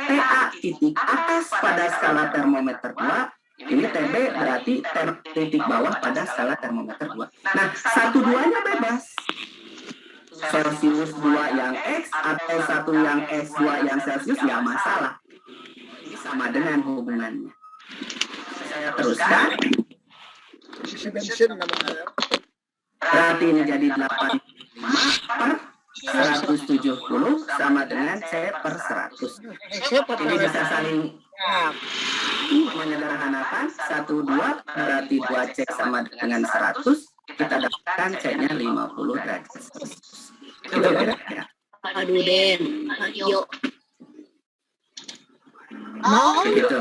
TA titik atas pada skala termometer 2, ini TB berarti titik bawah pada skala termometer 2. Nah, 1-2-nya bebas. Celsius 2 yang X atau 1 yang X, 2 yang Celsius, nggak masalah. Ini sama dengan hubungannya. Saya teruskan. Berarti ini jadi 85 per 170 sama dengan C per 100. Ini bisa saling menyederhanakan. 1-2 berarti 2C sama dengan 100. Kita dapatkan C-nya 50 derajat. Itu kira-kira. Aduh, Den. Yuk. Begitu.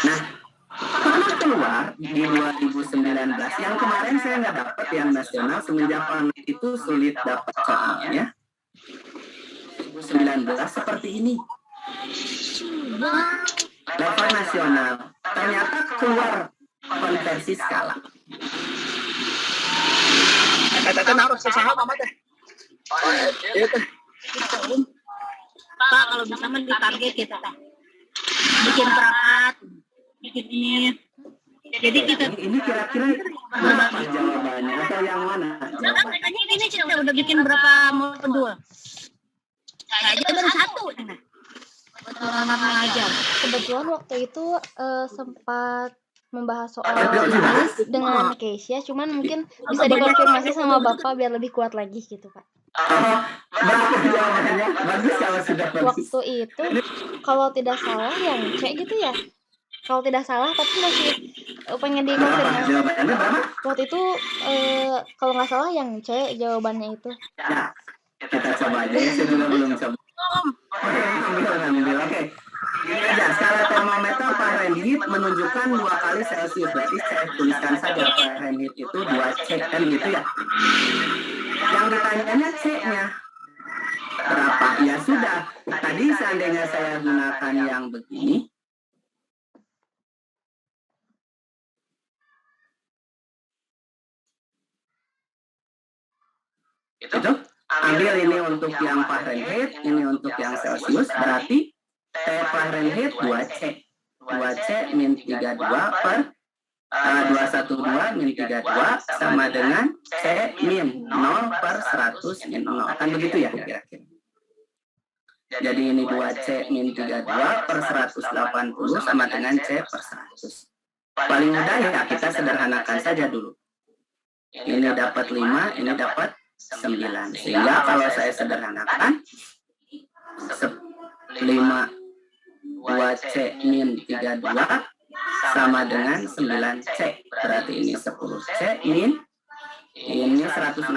Nah, pernah keluar di 2019, yang kemarin saya nggak dapat yang nasional, semenjak pandemi itu sulit dapat soalnya. 2019 seperti ini. Level nasional, ternyata keluar konversi skala. Kata-kata harus usaha mama teh. Pak, kalau bisa mah ditarget kita, Pak. Bikin perangkat, bikin ini. Jadi kita ini kira-kira berapa jawabannya atau yang mana? Ini kita udah bikin berapa mau kedua? Kayaknya baru satu. Aja. Kebetulan waktu itu sempat membahas soal jenis dengan Keisha, cuman mungkin bisa dikonfirmasi sama Bapak biar lebih kuat lagi gitu, Pak. Berapa jawabannya? Bagus kalau sudah bagus. Waktu itu kalau tidak salah yang C gitu ya. Kalau tidak salah tapi masih pengen dikonfirmasi. Jawabannya berapa? Waktu itu kalau nggak salah yang C jawabannya itu. Ya, kita coba aja ya, saya juga belum coba. Alhamdulillah, oke. Ini aja, skala termometer Fahrenheit menunjukkan 2 kali Celsius. Berarti saya tuliskan saja Fahrenheit itu 2C, kan gitu ya. Yang ditanyanya C-nya berapa? Ya sudah, tadi seandainya saya gunakan yang begini, itu ambil ini untuk yang Fahrenheit, ini untuk yang Celsius, berarti T Fahrenheit 2C. 2C min 32 per 212 min 32 sama dengan C min 0 per 100 min 0. Kan begitu ya kira-kira. Jadi ini 2C min 32 per 180 sama dengan C per 100. Paling mudah ya kita sederhanakan saja dulu. Ini dapat 5, ini dapat 9. Sehingga kalau saya sederhanakan 5 2C min 32 sama dengan 9C. Berarti ini 10C min ini 160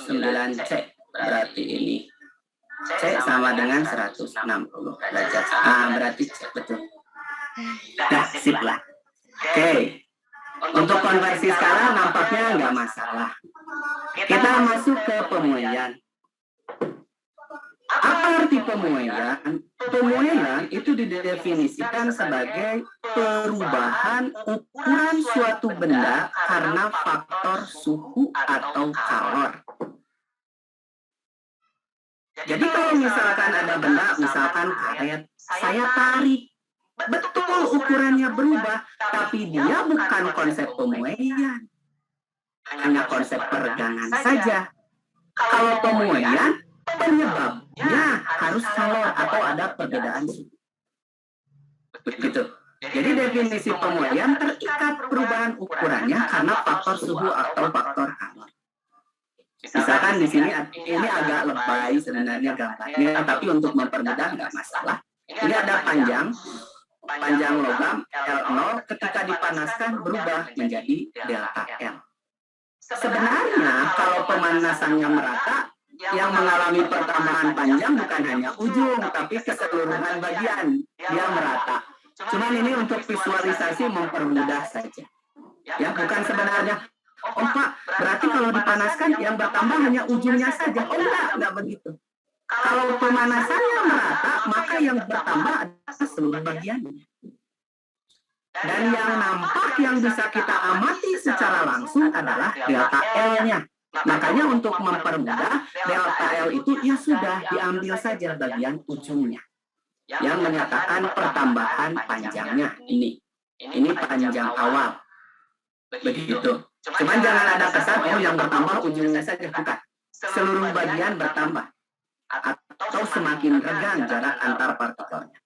9C. Berarti ini C sama dengan 160 derajat. Berarti C betul. Nah, sip lah. Oke. Untuk konversi skala nampaknya nggak masalah. Kita masuk ke pemuaian. Apa arti pemuaian? Pemuaian itu didefinisikan sebagai perubahan ukuran suatu benda karena faktor suhu atau kalor. Jadi kalau misalkan ada benda, misalkan karet, saya tarik, betul ukurannya berubah, tapi dia bukan konsep pemuaian, hanya konsep peregangan saja. Kalau pemuaian, penyebabnya harus kalor atau ada perbedaan suhu. Begitu. Jadi definisi pemuaian terikat perubahan ukurannya karena faktor suhu atau faktor kalor. Misalkan di sini ini agak lebay sebenarnya gambarnya, tapi untuk mempermudah nggak masalah. Ini ada panjang logam L0 ketika dipanaskan berubah menjadi delta L. Sebenarnya kalau pemanasannya merata, yang mengalami pertambahan panjang bukan hanya ujung, tapi keseluruhan bagian dia merata. Cuman ini untuk visualisasi mempermudah saja. Ya, bukan sebenarnya, oh Pak, berarti kalau dipanaskan yang bertambah hanya ujungnya saja. Oh enggak begitu. Kalau pemanasannya merata, maka yang bertambah adalah seluruh bagiannya. Dan yang nampak yang bisa kita amati secara langsung adalah delta L-nya. Makanya untuk mempermudah, delta L itu ya sudah diambil saja bagian ujungnya yang menyatakan pertambahan panjangnya ini. Ini panjang awal. Begitu. Cuman jangan ada kesan, oh yang bertambah ujungnya saja. Bukan. Seluruh bagian bertambah. Atau semakin regang jarak antar partikelnya.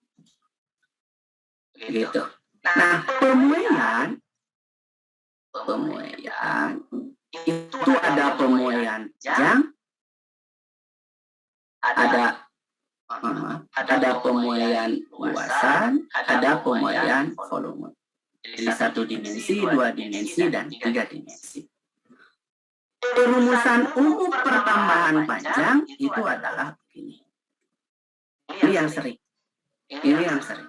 Gitu. Nah, pemuaian itu ada pemuaian jam, ada pemuaian luasan, ada pemuaian volume. Jadi 1 dimensi, 2 dimensi, dan 3 dimensi. Perumusan umum pertambahan panjang itu adalah begini. Ini yang sering.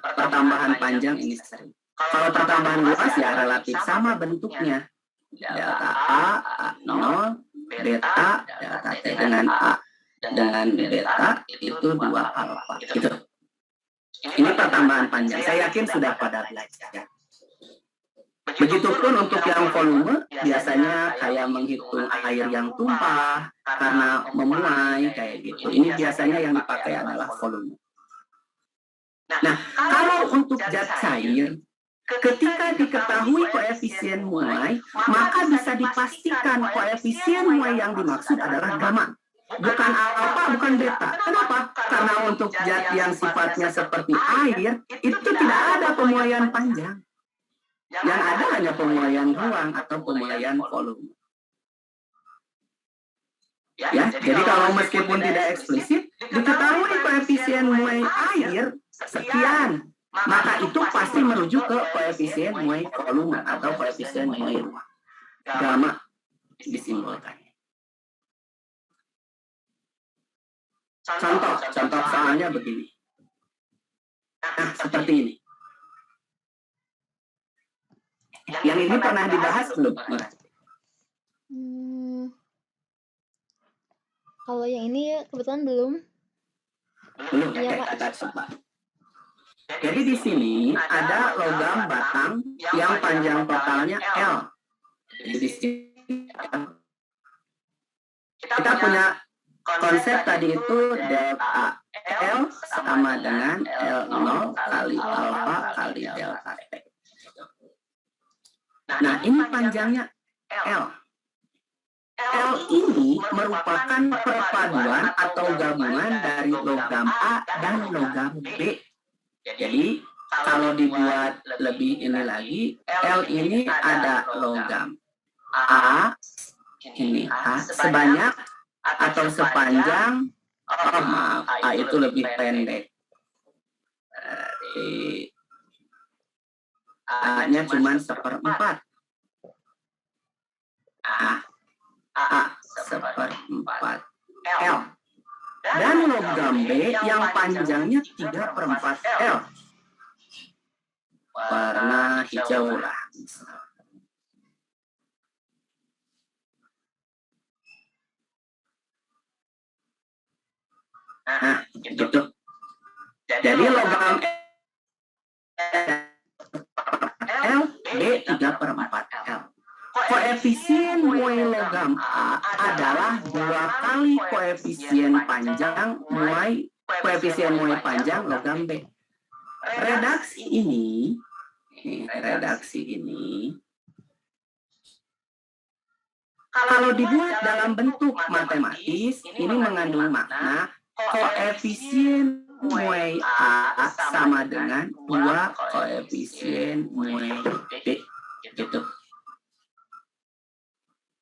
Pertambahan panjang ini sering. Kalau pertambahan luas ya relatif sama bentuknya. Delta A0, beta, delta T dengan A dengan beta itu 2 alfa. Gitu. Ini pertambahan panjang. Saya yakin sudah pada belajar. Begitupun untuk yang volume, biasanya kayak menghitung air yang tumpah karena memuai kayak gitu. Ini biasanya yang dipakai adalah volume. Nah, kalau untuk zat cair, ketika diketahui koefisien muai, maka bisa dipastikan koefisien muai yang dimaksud adalah gamma. Bukan alfa, bukan beta. Kenapa? Karena untuk zat yang sifatnya seperti air, itu tidak ada pemuaian panjang. Yang ada hanya pemuaian ruang atau pemuaian volume. Ya, jadi kalau meskipun tidak eksplisit, diketahui koefisien muai air sekian, maka itu pasti merujuk ke koefisien muai volume atau koefisien muai ruang. Gamma disimbolkannya. Contoh soalnya begini. Nah, seperti ini. Yang ini pernah dibahas belum? Kalau yang ini kebetulan belum. Belum, Iya, Pak. kita coba. Jadi di sini ada logam batang yang panjang totalnya L. Jadi di sini kita punya konsep tadi itu delta L sama dengan L0 kali alfa kali delta T. Nah, ini panjangnya L. L ini merupakan perpaduan atau gabungan dari logam A dan logam B. Jadi, kalau dibuat lebih ini lagi, L ini ada logam A, ini A, sebanyak atau sepanjang, oh maaf, A itu lebih pendek. A-nya cuma 1/4. A 1/4 L. Dan logam B yang panjangnya 3/4 L. Warna hijau lah. Nah, gitu. Jadi logam L, B 3/4 L. Koefisien muai logam A adalah 2 kali koefisien panjang muai panjang logam B. Redaksi ini kalau dibuat dalam bentuk matematis, ini mengandung makna koefisien muai A sama dengan 2 koefisien muai B. Gitu.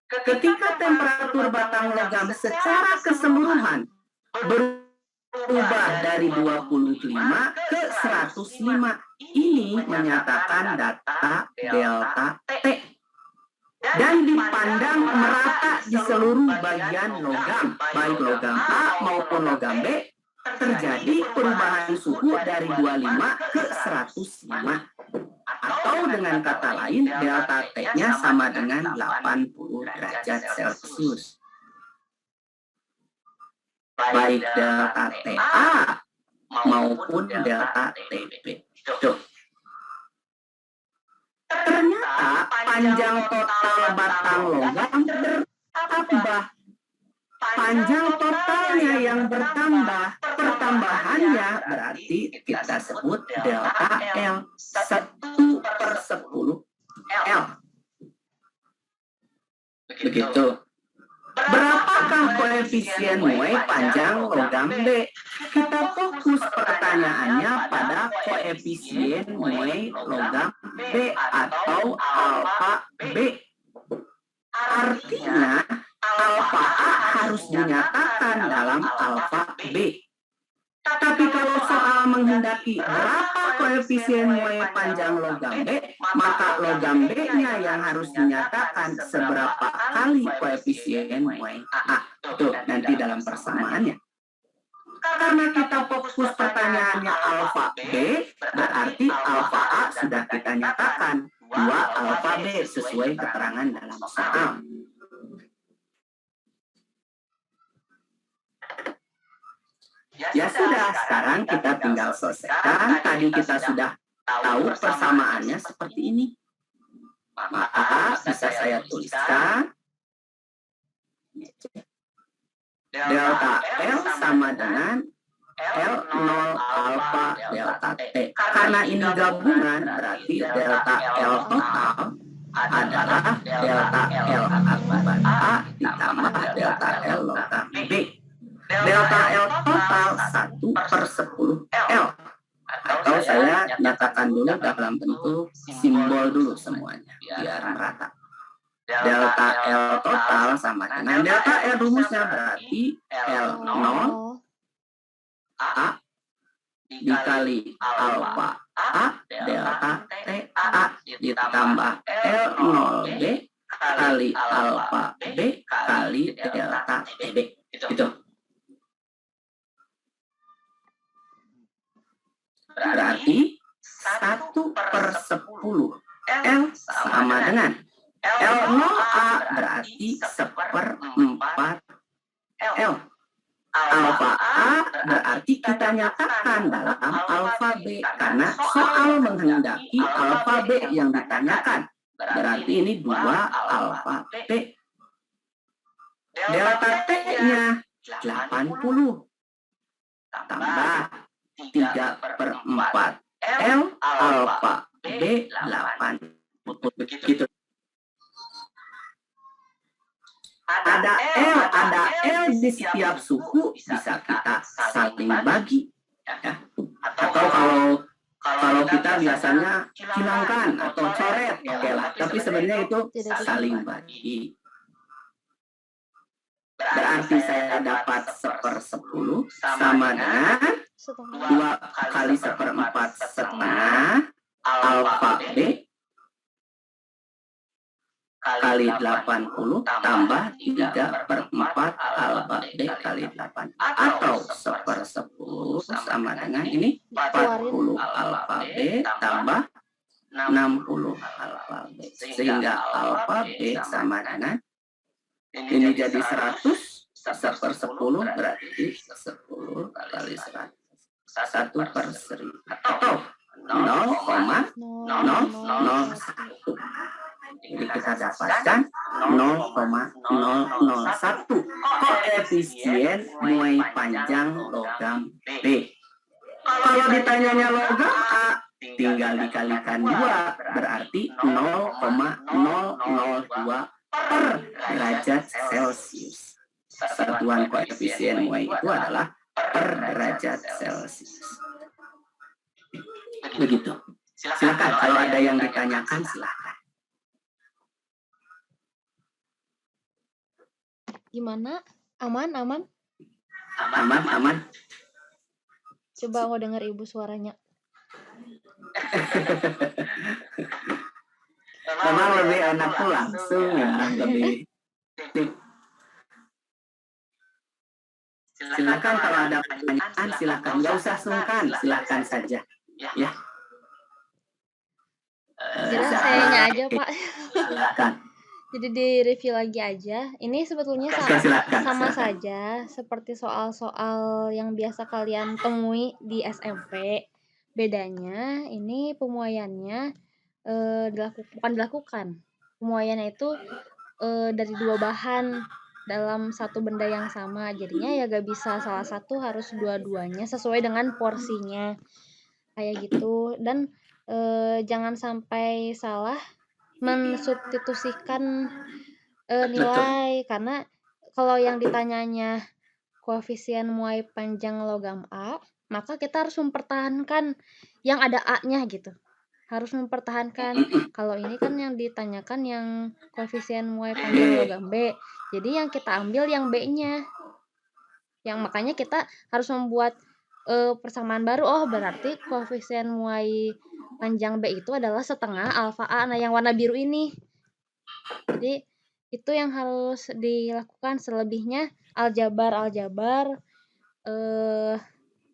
Ketika temperatur batang logam secara keseluruhan berubah dari 25 ke 105, ini menyatakan data delta T. Dan dipandang merata di seluruh bagian logam, baik logam A maupun logam B, terjadi perubahan suhu dari 25 ke 105. Atau dengan kata lain, delta T-nya sama dengan 80 derajat Celcius. Baik delta TA maupun delta TB. Tuh. Ternyata panjang total batang logam bertambah panjang totalnya yang bertambah, pertambahannya berarti kita sebut delta L, 1/10 L. Begitu. Berapakah koefisien muai panjang logam B? Kita fokus pertanyaannya pada koefisien muai logam B atau alfa B. Artinya, alfa A harus dinyatakan dalam alfa B. Tapi kalau soal menghendaki berapa koefisien muai panjang logam B, maka logam B-nya yang harus dinyatakan seberapa kali koefisien muai A. Tuh, nanti dalam persamaannya. Karena kita fokus pertanyaannya alfa B, berarti alfa A sudah kita nyatakan 2 alfa B sesuai keterangan dalam soal. Ya sudah, sekarang kita tinggal selesaikan. Tadi kita sudah tahu persamaannya seperti ini. Maka bisa saya tuliskan delta L sama dengan L0 alfa delta T. Karena ini gabungan, berarti delta L total adalah delta L akubat A ditambah delta L logam B. Delta L total 1/10 L. Atau saya nyatakan dulu dalam bentuk simbol dulu semuanya, biar merata. Delta L total sama dengan delta L rumusnya berarti L0 A dikali alfa A delta T A ditambah L0 B kali alfa B kali delta TB. Itu. Berarti 1/10 L sama dengan L0A berarti 1/4 L. Alfa A berarti kita nyatakan dalam alfa B karena soal menghendaki alfa B yang ditanyakan. Berarti ini 2 alfa B. Delta T-nya 80 tambah 3/4 L alfa B 80. Begitu. Ada L di setiap suku bisa kita saling bagi. Ya. Atau kalau kita biasanya hilangkan atau coret, oke lah. Tapi sebenarnya itu saling bagi. Berarti saya dapat 1/10 sama dengan 2 kali 1/4 setengah alfa B kali 80 tambah 3/4 alfa B kali 8. Atau 1/10 sama dengan ini 40 alfa B tambah 60 alfa B. Sehingga alfa B sama dengan ini jadi 100, 1/10 berarti 10 kali 100. 1/1000 atau 0,001. Jadi kita dapatkan 0,001 koefisien muai panjang logam B. Kalau ditanyanya logam A, tinggal dikalikan 2, berarti 0,002 per derajat Celcius. Satuan koefisien muai itu adalah per derajat Celcius. Begitu. Silakan kalau ada yang ditanyakan silakan. Gimana? Aman? Aman. Coba aku dengar ibu suaranya. Memang lebih enak tuh langsung ya, lebih. Silakan kalau ada pertanyaan silakan, nggak usah sungkan, silakan saja. Ya. Kira sayanya aja Pak. Silakan. Jadi di-review lagi aja. Ini sebetulnya sama saja seperti soal-soal yang biasa kalian temui di SMP. Bedanya ini pemuaiannya bukan dilakukan. Pemuaiannya itu dari 2 bahan. dalam satu benda yang sama. Jadinya ya gak bisa salah satu, harus dua-duanya sesuai dengan porsinya. Kayak gitu. Dan jangan sampai salah mensubstitusikan Betul. nilai, karena kalau yang ditanyanya koefisien muai panjang logam A, maka kita harus mempertahankan yang ada A-nya gitu. Harus mempertahankan. Kalau ini kan yang ditanyakan yang koefisien muai panjang logam B. Jadi yang kita ambil yang B-nya. Yang makanya kita harus membuat persamaan baru. Oh, berarti koefisien muai panjang B itu adalah setengah alfa A. Nah, yang warna biru ini. Jadi itu yang harus dilakukan. Selebihnya aljabar,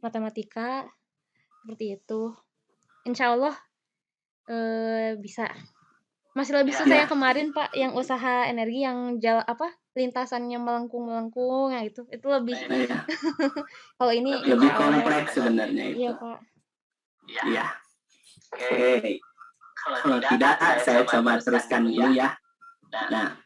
matematika, seperti itu. Insya Allah bisa. Masih lebih susah yang kemarin Pak, yang usaha energi yang lintasannya melengkung yang itu lebih. Iya. Kalau ini Lebih kompleks sebenarnya itu. Iya Pak. Iya. Oke. Kalau tidak, saya coba teruskan dulu ya. Nah,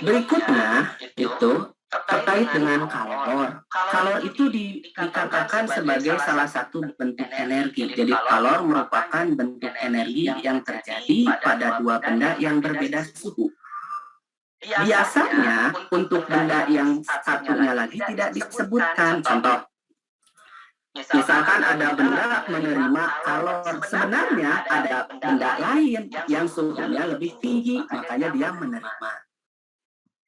berikutnya itu terkait dengan kalor. Kalor itu dikatakan sebagai salah satu bentuk energi. Jadi kalor merupakan bentuk energi yang terjadi pada dua benda yang berbeda suhu. Biasanya untuk benda yang satunya lagi tidak disebutkan. Contoh, misalkan ada benda menerima kalor, sebenarnya ada benda lain yang suhunya lebih tinggi, makanya dia menerima.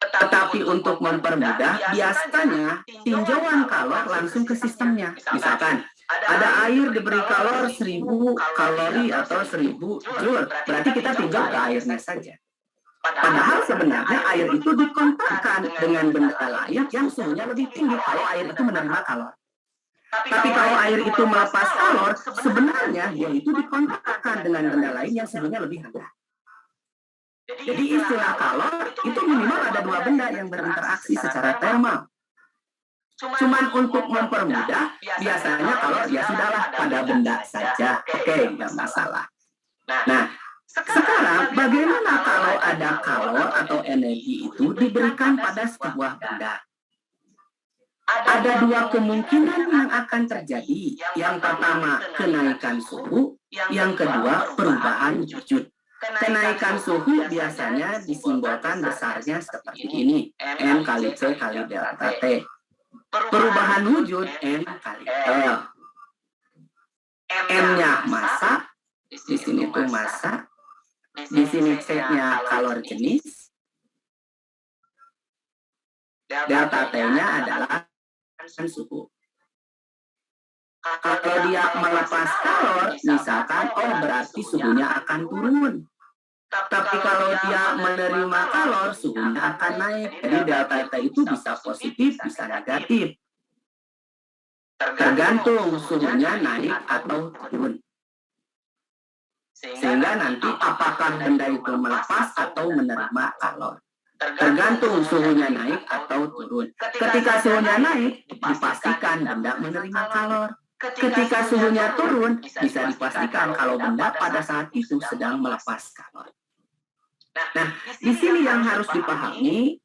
Tetapi untuk mempermudah, biasanya tinjauan kalor langsung ke sistemnya. Misalkan, ada air diberi kalor 1000 kalori atau 1000 joule, berarti kita tinjau ke airnya saja. Padahal sebenarnya air itu dikontakkan dengan benda lain yang suhunya lebih tinggi kalau air itu menerima kalor. Tapi kalau air itu melepas kalor, sebenarnya dia itu dikontakkan dengan benda lain yang suhunya lebih rendah. Jadi istilah kalor itu minimal ada dua benda yang berinteraksi secara termal. Cuman untuk mempermudah, biasanya kalor ya sudahlah pada benda saja. Oke, nggak masalah. Nah, sekarang bagaimana kalau ada kalor atau energi itu diberikan pada sebuah benda? Ada dua kemungkinan yang akan terjadi. Yang pertama, kenaikan suhu. Yang kedua, perubahan wujud. Kenaikan suhu biasanya disimbolkan besarnya seperti ini. N kali C kali delta T. Perubahan wujud N kali L. M-nya massa. Di sini tuh massa. Di sini C-nya kalor jenis. Delta T-nya adalah suhu. Kalau dia melepas kalor, misalkan, oh berarti suhunya akan turun. Tapi kalau dia menerima kalor, suhunya akan naik. Jadi delta T itu bisa positif, bisa negatif. Tergantung suhunya naik atau turun. Sehingga nanti apakah benda itu melepas atau menerima kalor. Tergantung suhunya naik atau turun. Ketika suhunya naik, dipastikan benda menerima kalor. Ketika suhunya turun, bisa dipastikan kalau benda pada saat itu sedang melepas kalor. Nah, di sini yang harus dipahami,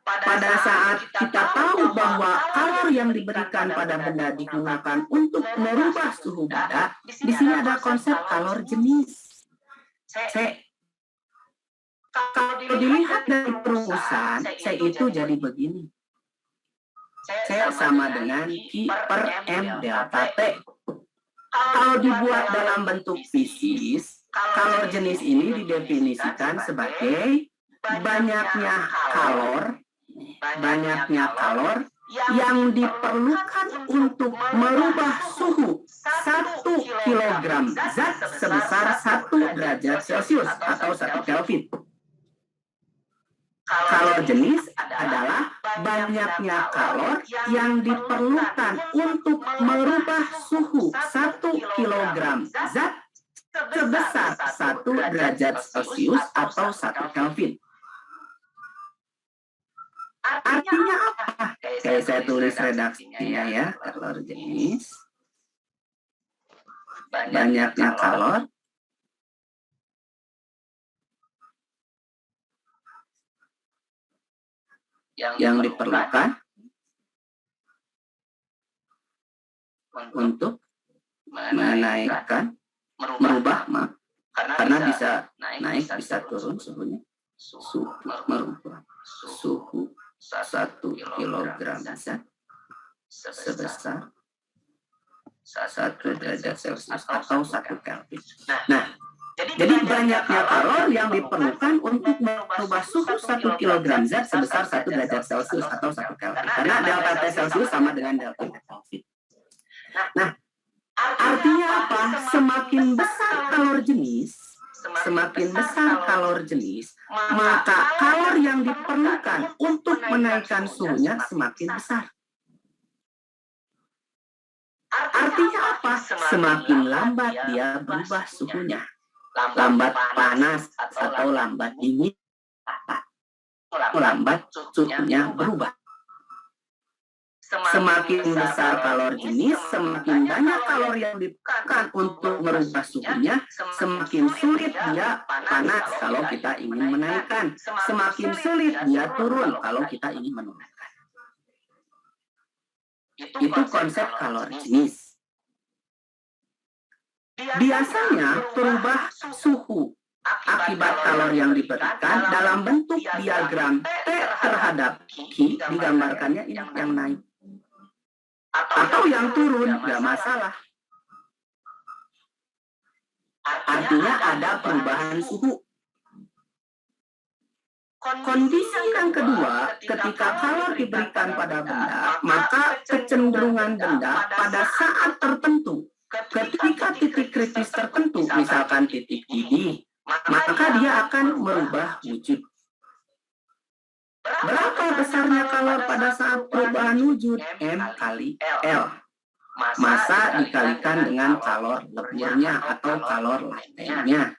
pada saat kita tahu bahwa kalor yang diberikan pada benda digunakan untuk merubah suhu benda, di sini ada konsep kalor jenis. Kalau dilihat dari perumusan, C itu jadi begini. C sama dengan Q per M delta T. Kalau dibuat dalam bentuk fisis, kalor jenis ini didefinisikan sebagai banyaknya kalor yang diperlukan untuk merubah suhu 1 kg zat sebesar 1 derajat Celcius atau 1 Kelvin. Kalor jenis adalah banyaknya kalor yang diperlukan untuk merubah suhu 1 kg zat sebesar 1 derajat Celcius atau 1 Kelvin. Artinya apa? Oke, saya tulis redaksinya ya. Kalor jenis, banyaknya kalor yang diperlukan untuk menaikkan, merubah, karena bisa naik, bisa turun suhunya. Merubah suhu 1 kilogram zat sebesar 1 derajat Celcius atau 1 Kelvin. Nah, jadi banyaknya kalor yang diperlukan untuk merubah suhu 1 kilogram zat sebesar 1 derajat Celcius atau 1 Kelvin. Karena delta T Celcius sama dengan delta T Kelvin. Nah, artinya apa? Semakin besar kalor jenis, maka kalor yang diperlukan untuk menaikkan suhunya semakin besar. Artinya apa? Semakin lambat dia berubah suhunya. Lambat panas atau lambat dingin, lambat suhunya berubah. Semakin besar kalor jenis, semakin banyak kalor yang diperlukan untuk merubah suhunya, semakin sulit dia panas kalau kita ingin menaikkan, semakin sulit dia turun kalau kita ingin menurunkan. Itu konsep kalor jenis. Biasanya perubah suhu akibat kalor yang diberikan dalam bentuk diagram T terhadap Q, digambarkannya ini yang naik. Atau yang turun, nggak masalah. Artinya ada perubahan suhu. Kondisi yang kedua, ketika kalor diberikan pada benda, maka kecenderungan benda pada saat tertentu, ketika titik kritis tertentu, misalkan titik didih, maka dia akan merubah wujud. Berapa besarnya kalor pada saat perubahan wujud? M kali L. Massa dikalikan dengan kalor leburnya atau kalor latennya.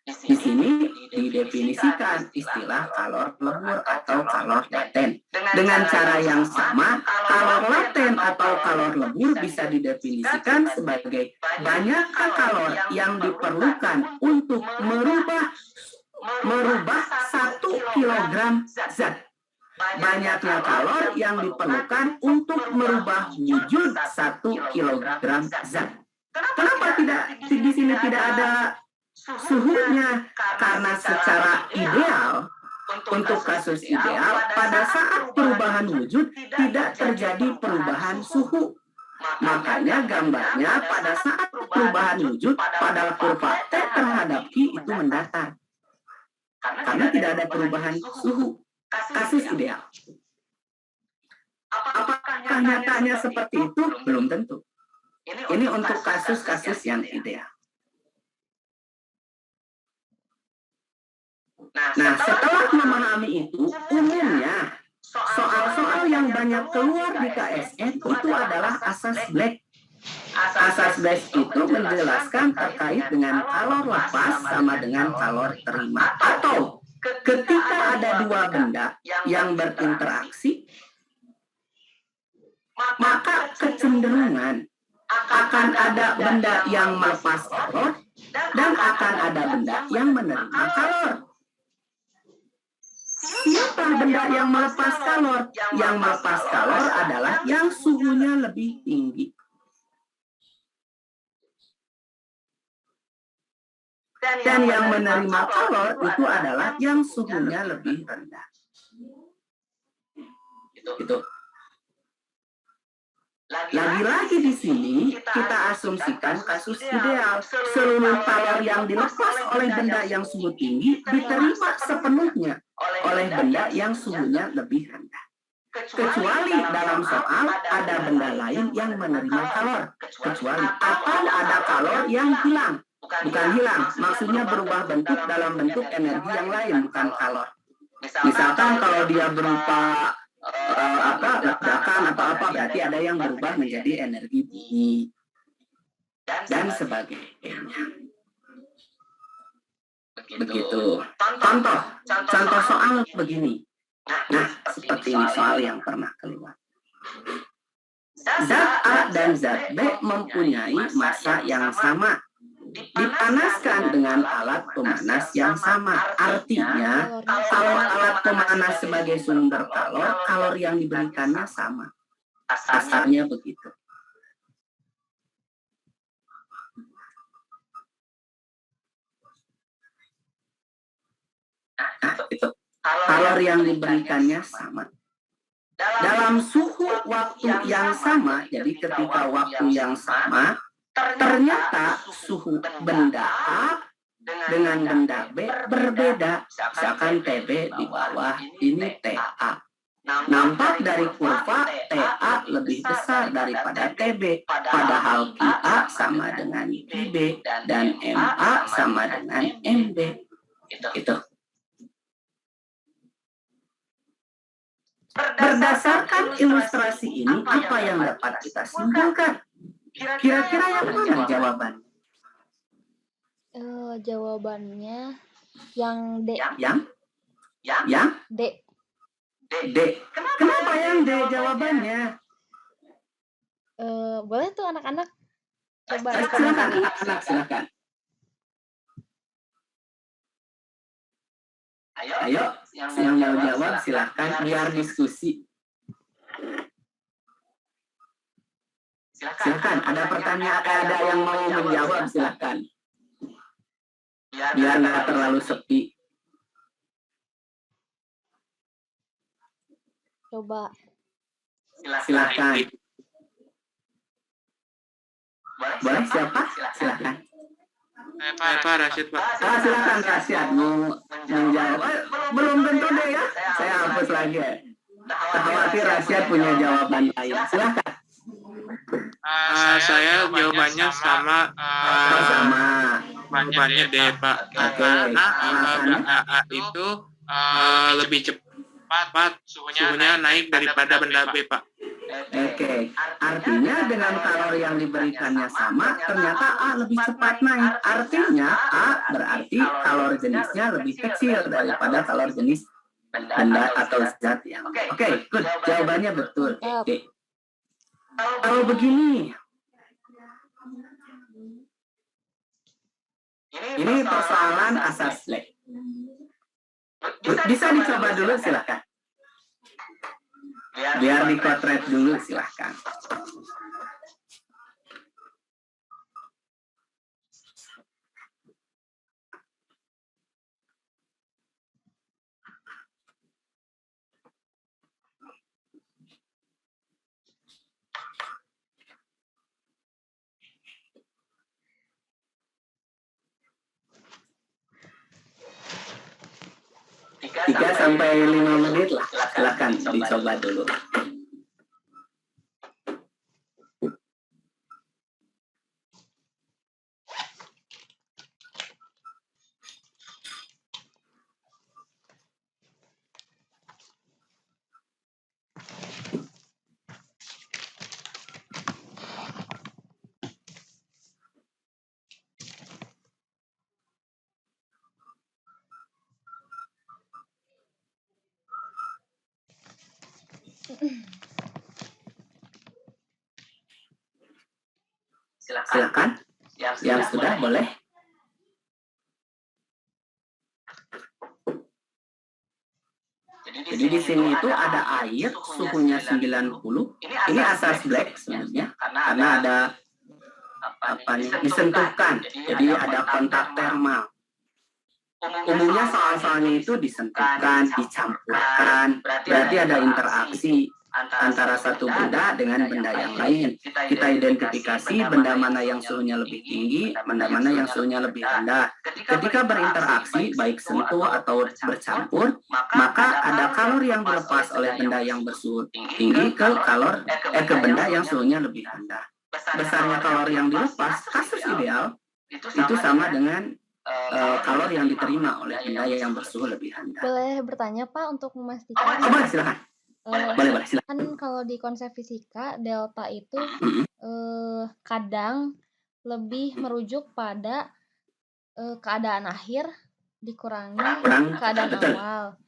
Di sini didefinisikan istilah kalor lebur atau kalor laten. Dengan cara yang sama, kalor laten atau kalor lebur bisa didefinisikan sebagai banyaknya kalor yang diperlukan untuk merubah 1 kilogram zat. Banyaknya kalor yang diperlukan untuk merubah wujud 1 kilogram zat. Kenapa di sini tidak ada suhunya? Karena secara ideal, untuk kasus ideal, pada saat perubahan wujud tidak terjadi perubahan suhu. Makanya gambarnya pada saat perubahan wujud pada kurva T terhadap Q itu mendatar. Karena tidak ada perubahan suhu. Kasus ideal. Apakah nyatanya seperti itu? Belum tentu. Ini untuk kasus-kasus yang ideal. Nah, setelah memahami itu, umumnya soal-soal yang banyak keluar di KSN itu adalah asas Black. Asas Black itu menjelaskan terkait dengan kalor lepas sama dengan kalor terima. Atau ketika ada dua benda yang berinteraksi, maka kecenderungan akan ada benda yang melepas kalor dan akan ada benda yang menerima kalor. Siapa benda yang melepas kalor? Yang melepas kalor adalah yang suhunya lebih tinggi. Dan yang menerima kalor itu adalah yang suhunya lebih rendah. Itu. Lagi-lagi di sini kita asumsikan kasus ideal. Seluruh kalor yang dilepas oleh benda yang suhu tinggi diterima sepenuhnya oleh benda yang suhunya lebih rendah. Kecuali dalam soal ada benda lain yang menerima kalor. Kecuali atau ada kalor yang hilang. Bukan hilang, maksudnya berubah bentuk dalam bentuk energi yang lain, bukan kalor. Misalkan kalau dia berupa ledakan atau apa, berarti ada yang berubah menjadi energi bumi dan sebagainya. Begitu. Contoh soal begini. Nah, seperti ini soal yang pernah keluar. Zat A dan zat B mempunyai massa yang sama. dipanaskan dengan alat pemanas yang sama. Artinya, Kalorinya kalau alat pemanas sebagai sumber kalor, kalori yang diberikannya sama. Kasarnya begitu. Nah, itu. Kalori yang diberikannya sama. Dalam suhu waktu yang sama, jadi ketika waktu yang sama, ternyata suhu benda A dengan benda B berbeda. Misalkan TB di bawah, ini TA. Nampak dari kurva TA lebih besar daripada TB, padahal QA sama dengan QB dan MA sama dengan MB. Itu. Berdasarkan ilustrasi ini, apa yang dapat kita simpulkan? Kira-kira yang mana jawaban? Jawabannya yang D. Yang D. D. Kenapa yang D jawabannya? Boleh tuh anak-anak coba Silakan, anak-anak, silakan. Ayo, yang mau jawab silakan biar diskusi. Silakan, ada pertanyaan, ada yang mau menjawab silakan. Biar nggak terlalu sepi. coba. Silakan. Boleh siapa? Silakan. Pak Rashid, Pak. Silakan Rasyad mau menjawab. Belum tentu deh ya. Saya hapus lagi. Tak khawatir Rasyad punya jawaban lain. Silakan. Saya jawabannya sama. Sama. Jawabannya D, Pak. Oke. Karena Alasannya? AA itu lebih cepat suhunya naik daripada benda B, Pak. Oke, artinya dengan kalori yang diberikannya sama, ternyata A lebih cepat naik. Artinya A berarti kalori jenisnya lebih kecil daripada kalori jenis benda atau zat yang. Oke, good. Jawabannya betul. Oke. Kalau begini, ini persoalan asas Black. Bisa dicoba dulu, silakan. Biar dikotret dulu, silahkan. Tiga sampai 5 menit lah, silahkan dicoba dulu. Silakan. Yang sudah boleh. Jadi di sini itu ada air, suhunya 90. Ini asas Black sebenarnya, karena ada disentuhkan. Jadi ada kontak termal. Umumnya soal-soalnya itu disentuhkan, dicampurkan, berarti ada interaksi antara satu benda dengan benda yang lain. Kita identifikasi benda mana yang suhunya lebih tinggi, benda mana yang suhunya lebih rendah. Ketika berinteraksi, baik sentuh atau bercampur, maka ada kalori yang dilepas oleh benda yang bersuhu tinggi ke benda yang suhunya lebih rendah. Besarnya kalori yang dilepas, kasus ideal, itu sama dengan kalori yang diterima oleh benda yang bersuhu lebih rendah. Boleh bertanya Pak untuk memastikan? Boleh, silakan. Boleh, silakan. Kan kalau di konsep fisika delta itu kadang lebih merujuk pada keadaan akhir dikurangi keadaan awal.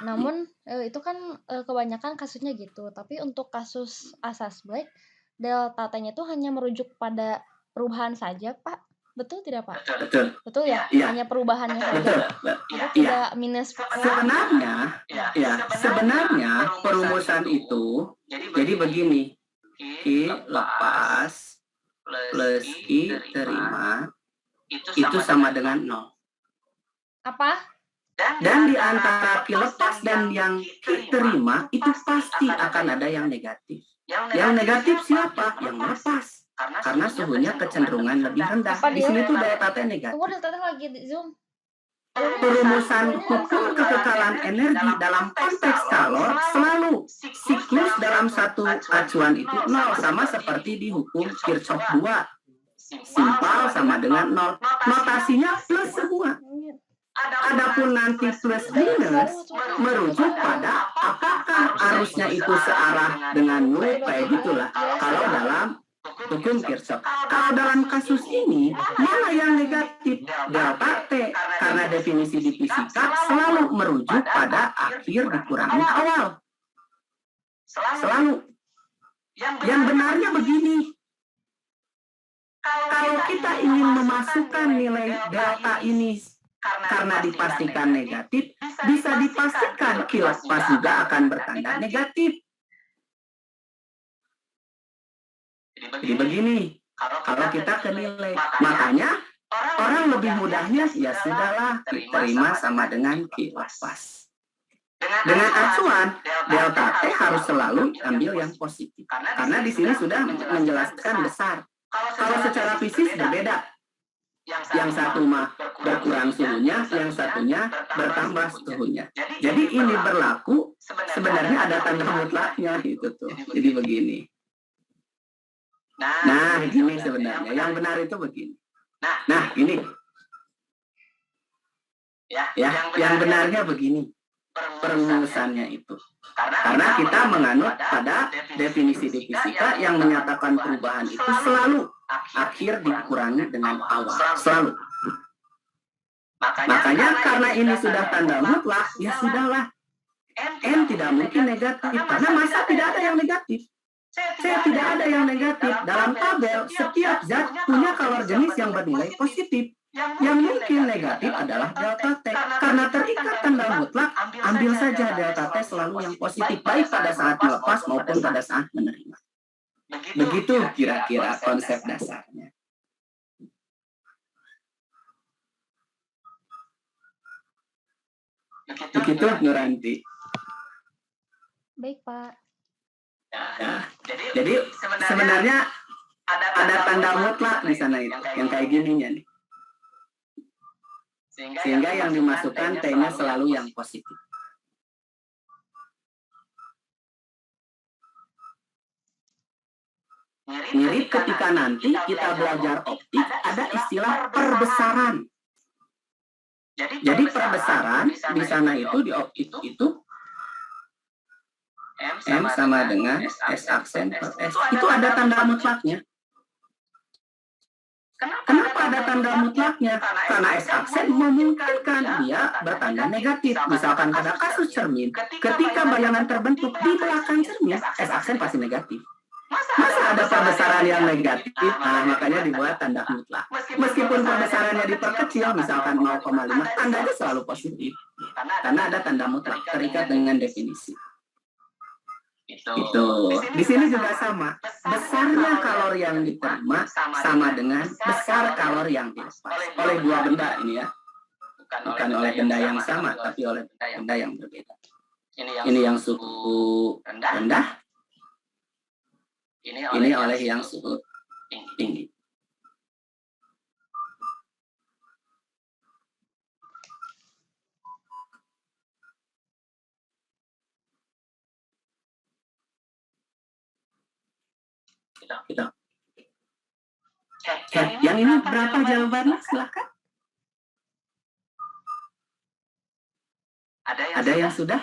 Namun itu kan kebanyakan kasusnya gitu. Tapi untuk kasus asas Black, delta T-nya itu hanya merujuk pada perubahan saja, Pak. Betul tidak, Pak? Betul. Betul ya? Iya. Hanya perubahannya saja. Betul. Atau Iya. tidak minus Sebenarnya perumusan itu jadi begini. Q lepas plus I terima itu sama dengan 0. apa? Dan di antara Q lepas dan yang Q terima itu pasti akan ada yang negatif. Yang negatif siapa? Yang lepas. Karena suhunya kecenderungan lebih rendah. Apa Di dia? sini tuh delta T negatif. Tunggu, delta T lagi di zoom. Perumusan hukum kekekalan energi dalam konteks kalor selalu siklus dalam satu acuan itu 0, sama seperti di hukum Kirchhoff 2. Simpel sama dengan 0. Notasinya plus semua. Adapun nanti plus minus merujuk pada apakah arusnya itu searah dengan loop kayak gitulah. Kalau dalam hukum Kirchhoff. Kalau dalam kasus ini, mana yang negatif? Delta T, karena definisi di fisika selalu merujuk pada akhir dikurangi awal. Selalu. Yang benarnya begini. Kalau kita ingin memasukkan nilai delta ini karena dipastikan negatif, bisa dipastikan Q lepas juga akan bertanda negatif. Jadi begini, kalau kita ke nilai, makanya orang lebih mudahnya ya sudahlah terima sama dengan Q lepas. Dengan acuan delta T harus selalu ambil yang positif, karena di sini sudah menjelaskan besar. Kalau secara fisik berbeda, yang satu mah berkurang suhunya, yang satunya bertambah suhunya. Jadi ini berlaku sebenarnya ada tanda mutlaknya itu tuh. Jadi begini. Nah, gini sebenarnya. Yang benar itu begini. Nah, ini. Ya, yang benarnya begini. Perumusannya itu. Karena kita menganut pada definisi di fisika yang menyatakan perubahan itu selalu akhir dikurangi dengan awal. Selalu. Makanya karena ini sudah tanda mutlak, ya sudahlah. N tidak mungkin negatif. Karena masa tidak ada yang negatif. C tidak ada yang negatif. Dalam tabel, setiap zat punya kalor jenis yang bernilai positif. Yang mungkin negatif adalah delta T. Karena terikat tanda mutlak, ambil saja delta T selalu yang positif, baik pada saat melepas maupun pada saat menerima. Begitu kira-kira konsep dasarnya. Begitu, Nuranti. Baik, Pak. Nah, jadi sebenarnya ada tanda mutlak di sana itu, yang kayak gininya nih. Sehingga yang dimasukkan T-nya selalu yang positif. Mirip ketika nanti kita belajar optik, ada istilah perbesaran. Jadi perbesaran di sana itu di optik itu M sama dengan S aksen per S. Itu ada tanda mutlaknya. Kenapa ada tanda mutlaknya? Karena S aksen memungkinkan dia bertanda negatif. Misalkan pada kasus cermin, ketika bayangan terbentuk di belakang cermin, S aksen pasti negatif. Masa ada perbesaran yang negatif? Nah, makanya dibuat tanda mutlak. Meskipun perbesarannya diperkecil, misalkan 0,5, tandanya selalu positif. Karena ada tanda mutlak terikat dengan definisi. Itu. Di sini juga sama. Besarnya kalor yang diterima sama dengan besar kalor yang dilepas. Oleh dua benda ini ya. Bukan oleh benda yang sama, tapi oleh benda yang berbeda. Ini yang suhu rendah. Ini oleh yang suhu tinggi. Gitu. Yang ini berapa jawabannya? Silakan. Ada yang sudah?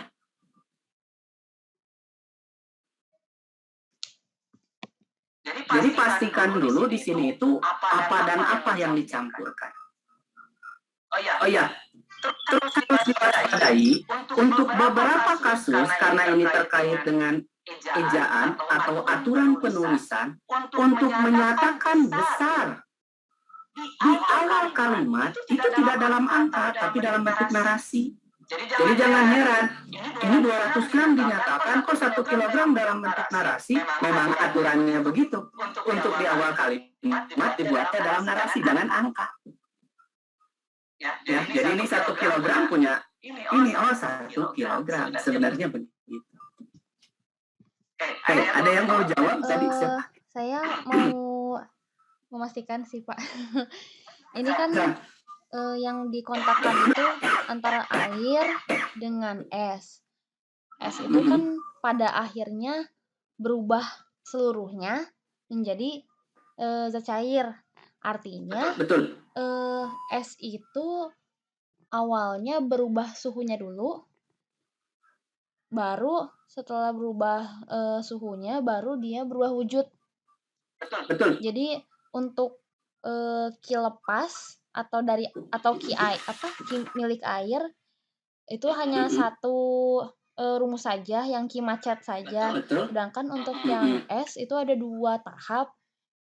Jadi pastikan dulu di sini itu apa dan apa yang dicampurkan. Oh ya, terus harus diwaspadai untuk beberapa kasus karena ini terkait dengan ejaan atau aturan penulisan untuk menyatakan besar Di awal kalimat itu tidak dalam angka, tapi dalam bentuk narasi. Jadi jangan heran, ini 200 gram dinyatakan kok 1 kilogram dalam bentuk narasi, memang aturannya begitu. Untuk di awal kalimat dibuatnya dalam narasi, jangan angka. Ya, jadi ini 1 kilogram punya ini, 1 kilogram, sebenarnya begitu. Ada yang mau jawab tadi? Saya mau memastikan sih Pak. Ini kan yang dikontakkan itu antara air dengan es. Es itu kan pada akhirnya berubah seluruhnya menjadi zat cair. Artinya Betul. Es itu awalnya berubah suhunya dulu, baru setelah berubah suhunya baru dia berubah wujud. Betul. Jadi untuk ki lepas atau ki milik air itu hanya satu rumus saja, yang ki macet saja. Betul. Sedangkan untuk yang es itu ada 2 tahap,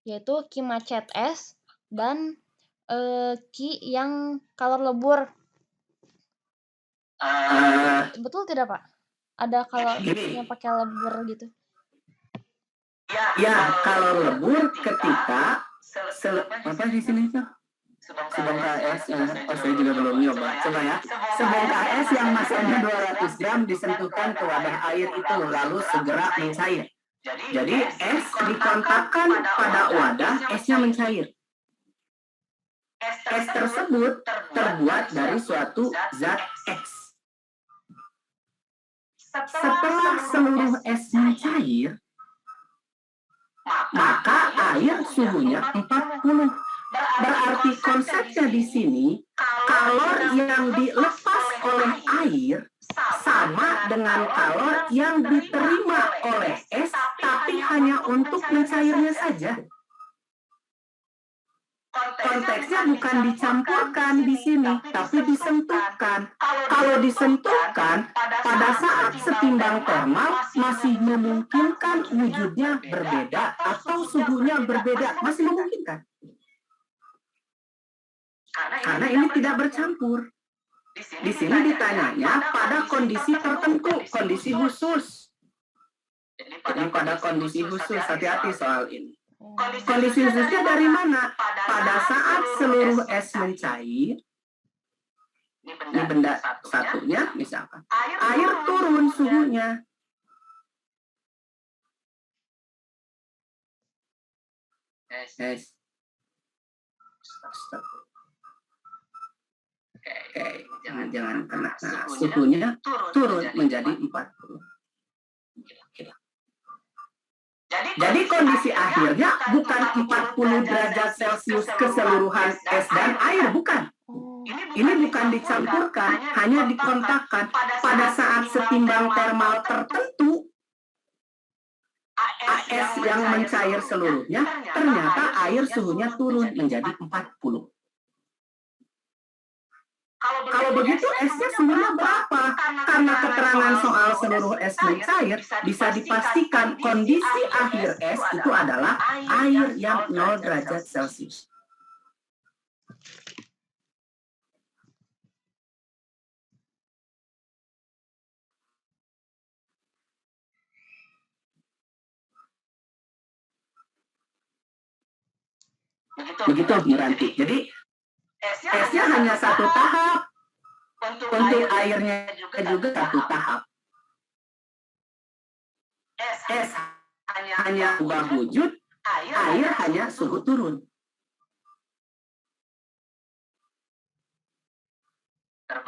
yaitu ki macet es dan ki yang kalor lebur. Betul tidak Pak? Ada kalor yang pakai lebur gitu? Ya, kalor lebur ketika apa di sini tuh? Sebongkah es, saya juga belum nyoba. Coba ya. Sebongkah es yang masanya 200 gram disentuhkan ke wadah air itu lalu segera mencair. Jadi es dikontakkan pada wadah, esnya mencair. Es tersebut terbuat dari suatu zat X. Setelah seluruh es mencair, maka air suhunya 40. Berarti konsepnya di sini, kalor yang dilepas oleh air sama dengan kalor yang diterima oleh es, tapi hanya untuk mencairnya saja. Konteksnya bukan dicampurkan di sini, tapi disentuhkan. Kalau disentuhkan, pada saat setimbang termal masih memungkinkan wujudnya berbeda atau suhunya berbeda, masih memungkinkan. Karena ini tidak bercampur. Di sini ditanyanya pada kondisi tertentu, kondisi khusus. Jadi pada kondisi khusus, hati-hati soal ini. Kondisi khususnya dari mana? Pada saat seluruh es mencair, ini benda satunya misalkan, air turun suhunya. Es. Stop. Oke, jangan kena. Nah, suhunya turun menjadi 40. Jadi kondisi akhirnya bukan 40 derajat Celcius keseluruhan es dan air, bukan. Ini bukan dicampurkan, hanya dikontakkan. Pada saat setimbang termal tertentu, es yang mencair seluruhnya, ternyata air suhunya turun menjadi 40. Kalau begitu esnya suhunya berapa? Karena keterangan soal seluruh es mencair, bisa dipastikan kondisi akhir es itu adalah air yang 0 derajat Celcius. Begitu, Miranti. Jadi esnya hanya satu tahap, untuk airnya juga satu tahap. Es hanya ubah wujud, air hanya suhu turun.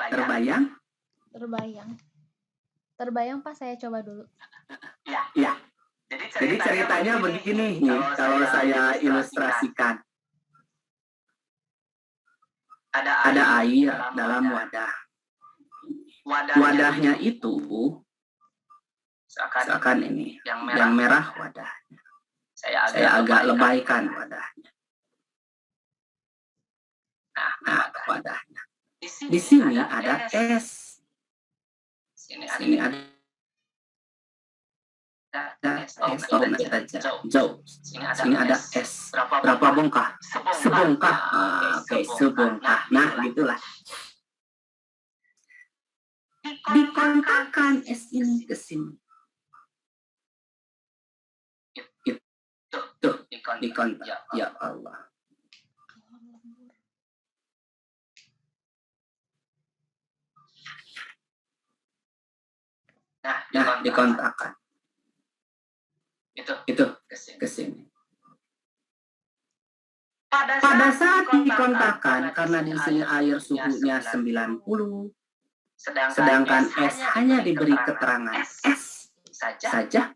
Terbayang? Terbayang Pak, saya coba dulu. Ya. Jadi ceritanya begini nih, kalau saya ilustrasikan. Ada air dalam wadah. Wadahnya itu seakan ini, yang merah wadahnya. Saya agak lebaikan wadahnya. Nah, wadahnya. Di sini ada es. Sini ada Oh, nanti aja. Jauh. Sini ada es. Berapa bongkah? Sebongkah. Oke, sebongkah. Nah, gitulah. Dikontakkan es ini ke sini. Tuh, dikontak. Ya Allah. Nah, dikontakkan. Itu ke sini. Pada saat dikontakkan, karena di sini air suhunya 90, sedangkan es hanya diberi keterangan es saja.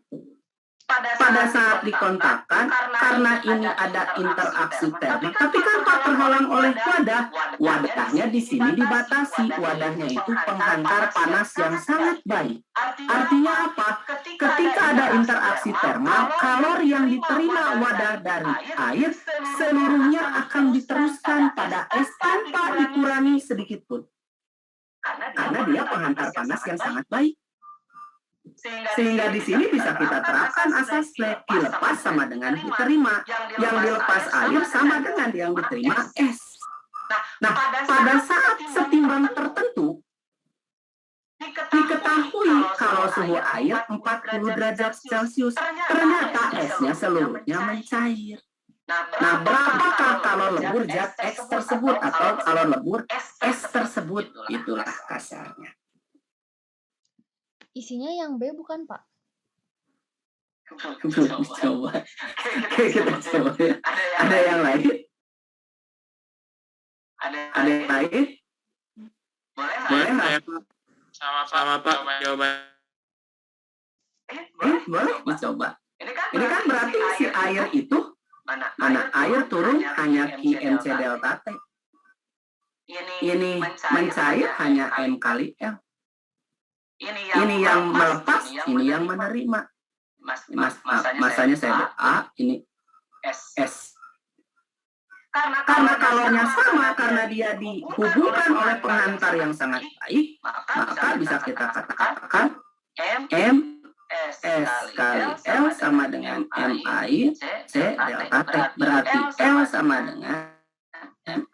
Pada saat dikontakkan, karena ini ada interaksi termik, tapi kan tak terhalang oleh wadah. Wadahnya di sini dibatasi. Wadahnya itu penghantar panas yang sangat baik. Artinya apa? Ketika ada interaksi termal, kalori yang diterima wadah dari air seluruhnya akan diteruskan pada es tanpa dikurangi sedikit pun. Karena dia penghantar panas yang sangat baik. Sehingga di sini bisa kita terapkan asas Q lepas sama dengan diterima. Yang dilepas air sama dengan yang diterima es. Nah, pada saat setimbang tertentu, diketahui kalau suhu air 40 derajat Celcius, ternyata esnya seluruhnya mencair. Nah, berapakah kalor lebur zat X tersebut atau kalor lebur S tersebut? Itulah kasarnya. Isinya yang B bukan, Pak? Belum coba. Kita coba ya. Ada yang lain? Ada yang lain? Boleh nggak? Sama Pak jawaban. Boleh dicoba. Ini kan berarti si air itu, mana air turun hanya QMC delta T. Ini mencair hanya M kali L. Ini yang melepas, ini yang menerima. Masanya saya A, ini S. Karena kalornya sama, karena dia dihubungkan oleh penghantar yang sangat baik, maka bisa kita katakan M S kali L sama dengan M air C delta T. Berarti L sama dengan M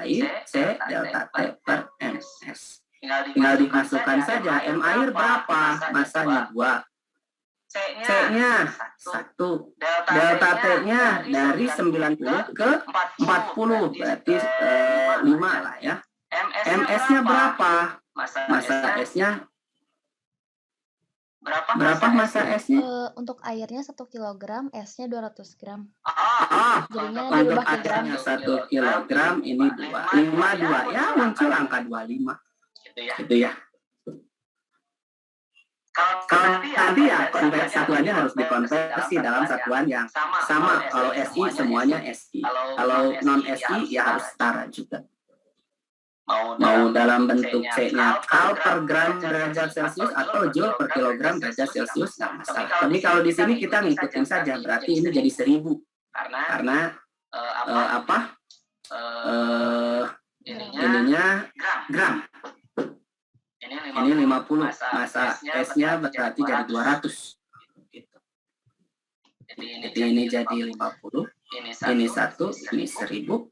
air C delta T per M S. Tinggal dimasukkan saja. M air berapa? Masanya 2. C-nya 1. Delta T-nya dari 90 ke 40. Berarti 5 lah ya. MS-nya berapa? Masa S-nya berapa masa S-nya? Untuk airnya 1 kg, S-nya 200 gram. Jadinya Untuk dirubah ke gram. airnya 1 kg, ini 2. 52. Ya, muncul angka 25. Gitu ya. Kalau nanti ya konversi satuannya harus dikonversi dalam satuan yang sama. Kalau SI semuanya SI. Kalau non SI ya harus setara juga. Mau dalam bentuk C-nya kal per gram derajat Celcius atau joule per kilogram derajat Celcius nggak masalah. Tapi kalau di sini kita ngikutin saja, berarti ini jadi 1000. Karena ininya gram. Ini 50, masa S-nya berarti jadi 200. Jadi ini jadi 50, ini 1, ini 1000,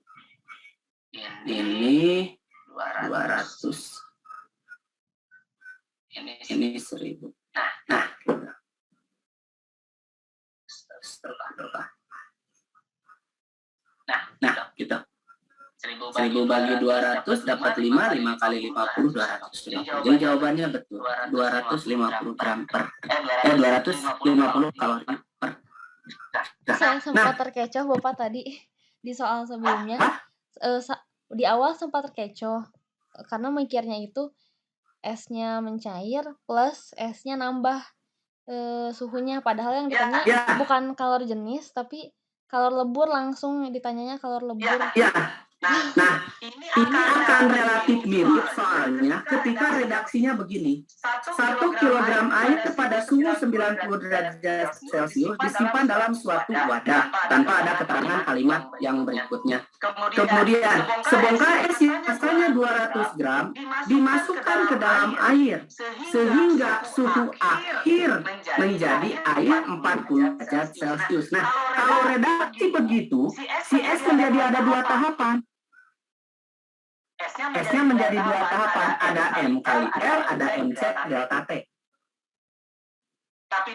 ini 200, ini 1000. Nah, gitu. 1000 bagi 200 dapat 5, 5 kali 50, 250. Jadi jawabannya betul, 250 gram per, 250 kalori per. Saya sempat terkecoh Bapak tadi di soal sebelumnya. Di awal sempat terkecoh karena mikirnya itu S-nya mencair plus S-nya nambah suhunya. Padahal yang ditanya bukan kalor jenis, tapi kalor lebur, langsung ditanyanya kalor lebur. Ya, Nah, ini akan relatif mirip soalnya ketika redaksinya begini. 1 kilogram air pada suhu 90 derajat Celcius disimpan dalam suatu wadah tanpa ada keterangan kalimat yang berikutnya. Kemudian, sebongkah es yang asalnya 200 gram dimasukkan ke dalam air sehingga suhu akhir menjadi air 40 derajat Celcius. Nah, kalau redaksi begitu, si es menjadi ada 2 tahapan. S-nya menjadi 2 tahapan, ada M kali L, ada MC delta T.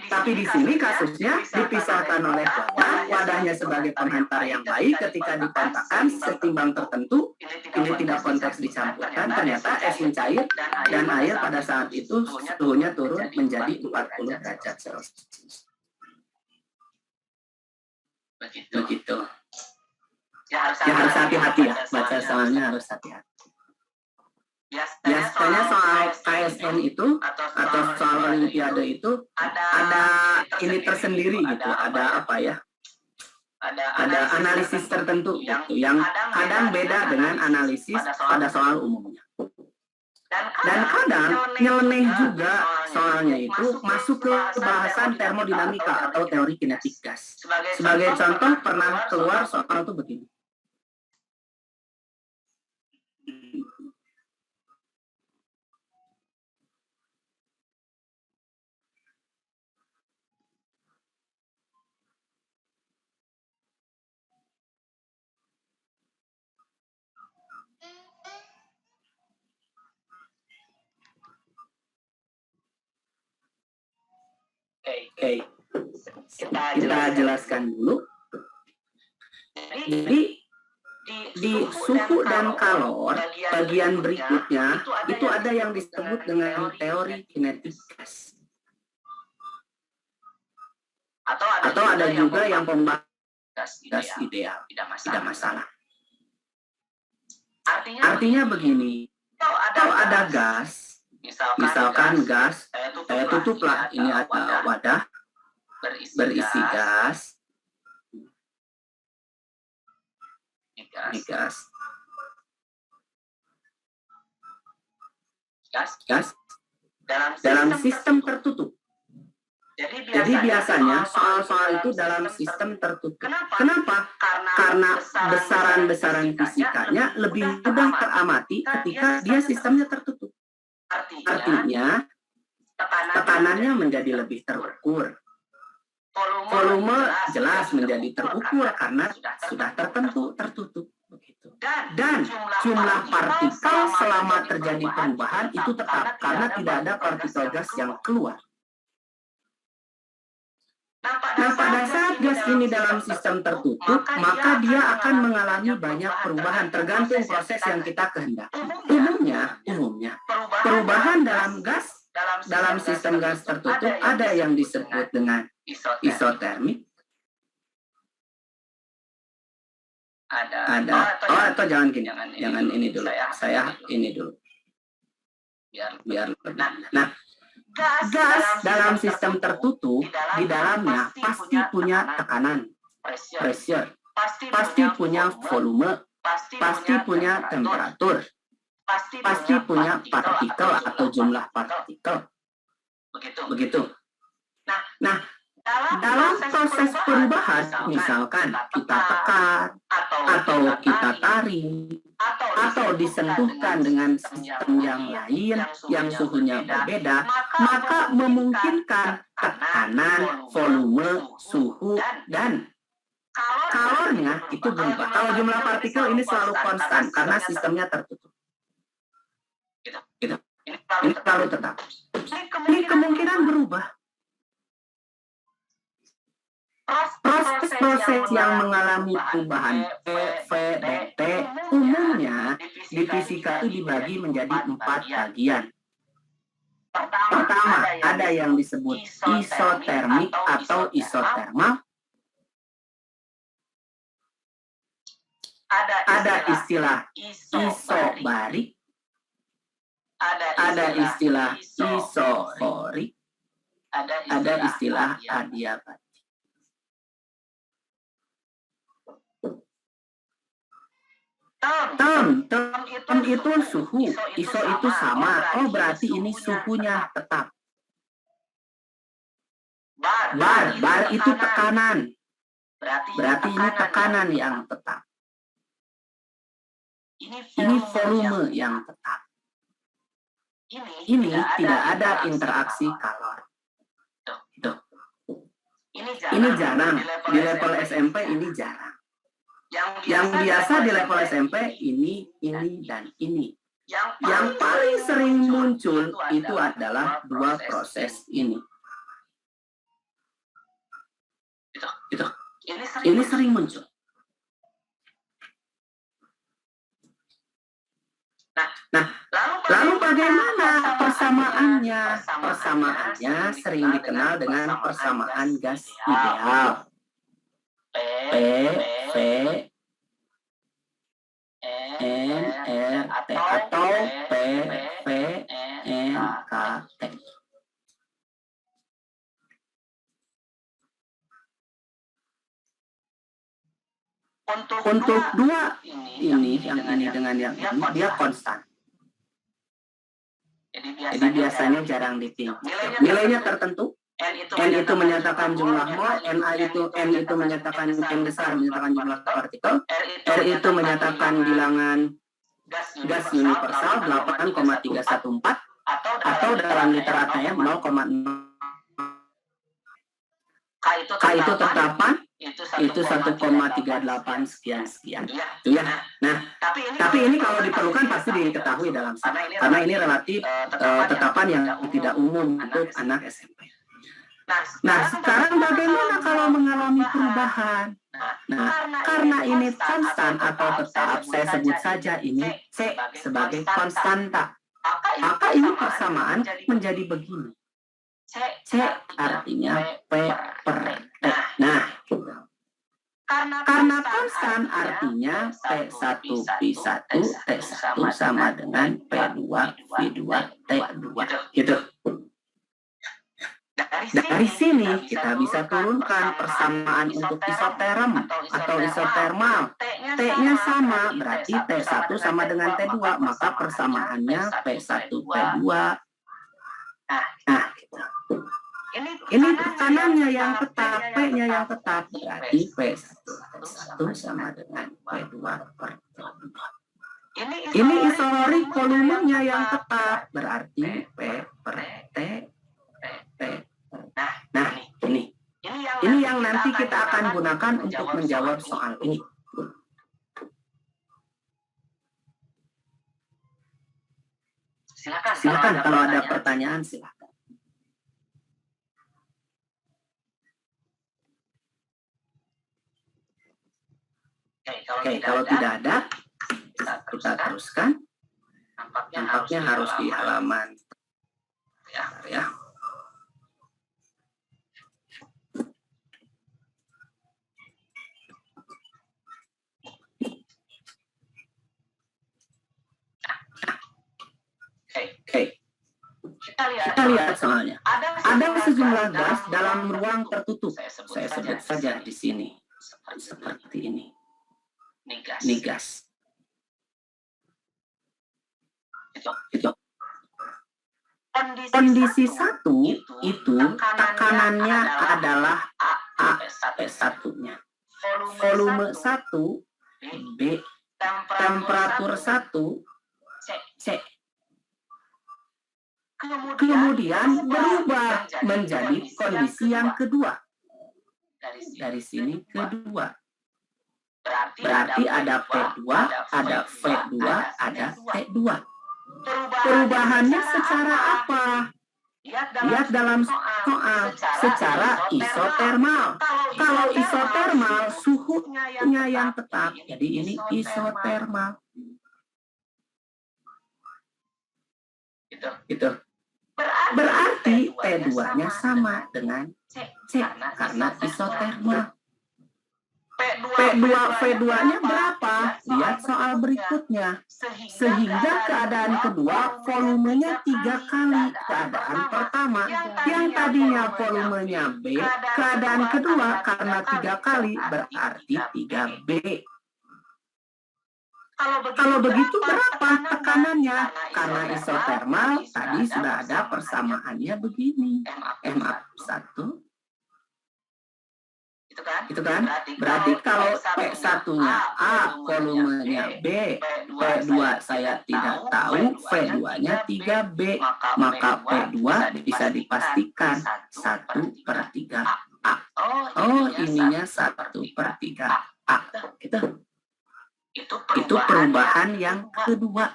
Tapi di sini kasusnya dipisahkan oleh wadah, wadahnya sebagai penghantar yang baik ketika dikontakkan setimbang tertentu, ini tidak konteks dicampurkan, ternyata es mencair dan air pada saat itu suhunya turun menjadi 40 derajat Celcius. Begitu. Ya harus hati-hati ya, baca soalnya harus hati-hati. Biasanya soal KSN itu atau soal Olimpiade itu ada ini tersendiri gitu, ada apa ya? Ada analisis tertentu gitu, yang kadang beda dengan analisis pada soal umumnya. Dan kadang nyeleneh juga soalnya itu masuk ke bahasan termodinamika atau teori kinetik gas. Sebagai contoh pernah keluar soal itu begini. Oke, kita jelaskan dulu. Jadi di suhu dan kalor bagian berikutnya itu ada yang disebut dengan teori kinetik gas. Atau ada juga yang pembahas gas ideal, tidak masalah. Artinya begini, kalau ada gas, misalkan gas, saya tutuplah, ini ada wadah berisi gas. Ini gas dalam sistem tertutup. Jadi biasanya soal-soal itu dalam sistem tertutup. Kenapa? Karena besaran-besaran fisikanya lebih mudah teramati ketika dia sistemnya tertutup. Artinya, tekanannya menjadi lebih terukur. Volume jelas menjadi terukur karena sudah tertutup. Begitu. Dan jumlah partikel selama terjadi perubahan itu tetap karena tidak ada partikel gas yang keluar. Nah, pada saat gas ini dalam sistem tertutup, maka dia akan mengalami banyak perubahan tergantung proses yang kita kehendaki. Umumnya, perubahan dalam sistem gas tertutup ada yang disebut dengan isotermik. Atau jangan gini, jangan ini dulu. Saya ini dulu. Biar nah, gas dalam sistem tertutup di dalamnya pasti punya tekanan, pressure, pasti punya volume, pasti punya temperatur, pasti punya partikel atau jumlah partikel. Begitu. Nah, dalam proses perubahan, misalkan kita tekan atau kita tarik atau disentuhkan dengan sistem yang lain yang suhunya berbeda, maka memungkinkan tekanan, volume, suhu, dan kalornya itu berubah. Kalau jumlah partikel ini selalu konstan karena sistemnya tertutup. Gitu. Ini selalu tetap. Ini kemungkinan berubah. Proses-proses yang mengalami perubahan P, V, dan T umumnya di fisika itu dibagi menjadi 4 bagian. Pertama, ada yang disebut isotermik atau isotermal. Ada istilah isobarik. Ada istilah isoforik. Ada istilah adiabatik. Term itu suhu, ISO itu sama. Oh, berarti ini suhunya tetap. Bar itu tekanan. Berarti ini tekanan yang tetap. Ini volume yang tetap. Ini tidak ada interaksi kalor. Tuh. Ini jarang. Di level SMP ini jarang. Yang biasa di level SMP ini, dan ini. Yang paling sering muncul itu adalah dua proses ini. Itu. Ini sering muncul. Nah, lalu bagaimana persamaannya? Persamaannya sering dikenal dengan persamaan gas ideal. P, V, N, R, T atau P, V, N, K, T. Untuk dua ini, yang ini dengan yang ini, dia konstan. Jadi biasanya jarang ditinggi. Nilainya tertentu. N itu menyatakan jumlah mol, N itu menyatakan N besar, menyatakan jumlah partikel, R itu menyatakan bilangan gas universal 8,314 atau dalam liter ATM 0,0. K itu tetapan, itu 1,38 sekian. Itu ya. Nah, tapi ini kalau diperlukan pasti diketahui dalam karena ini relatif tetapan yang tidak umum untuk anak SMP. Nah, sekarang bagaimana kalau mengalami perubahan? Nah, karena ini konstan atau tetap, saya sebut saja ini C sebagai konstanta. Maka ini persamaan menjadi begini. C artinya P per T. Nah, karena konstan artinya P1 P1 T1 sama dengan P2 V2 T2 gitu. Dari sini kita bisa turunkan persamaan untuk isoterm atau isotermal. T-nya sama, berarti T1 sama dengan T2, maka persamaannya P1 P2. Nah, gitu. Ini tekanannya yang tetap, P-nya yang tetap, berarti P1 sama dengan P2 per T2. Ini isotorik volumenya yang tetap, berarti P per T. Nah, ini yang nanti kita akan gunakan untuk menjawab soal ini. Silakan kalau ada pertanyaan, silakan. Oke, kalau tidak ada, kita teruskan. Nampaknya harus di halaman ya. Oke. Kita lihat soalnya. Ada sejumlah gas dalam ruang tertutup. Saya sebut saja di sini. Seperti ini. Ini gas. Itu. Kondisi 1 itu tekanannya adalah A P1-nya. Volume 1 B. Temperatur 1 C. Kemudian berubah menjadi kondisi yang kedua. Dari sini kedua. Berarti ada P2, ada V2, ada T2. Perubahannya secara apa? Lihat dalam soal secara isotermal. Kalau isotermal suhunya yang tetap. Jadi ini isotermal. Gitu. Berarti T2-nya sama dengan C karena isotermal. P2 V2-nya berapa? Lihat soal berikutnya. Sehingga keadaan kedua volumenya 3 kali keadaan pertama. Yang tadinya volumenya B, keadaan kedua karena 3 kali berarti 3B. Kalau begitu berapa tekanannya? Karena isotermal tadi sudah ada persamaannya begini. MA1 itu kan? Berarti kalau P1-nya A, volumenya B, P2 saya tidak tahu, V2-nya 3B, maka P2 bisa dipastikan 1/3 A. Oh, ininya 1/3 A. Gitu. Itu perubahan yang kedua.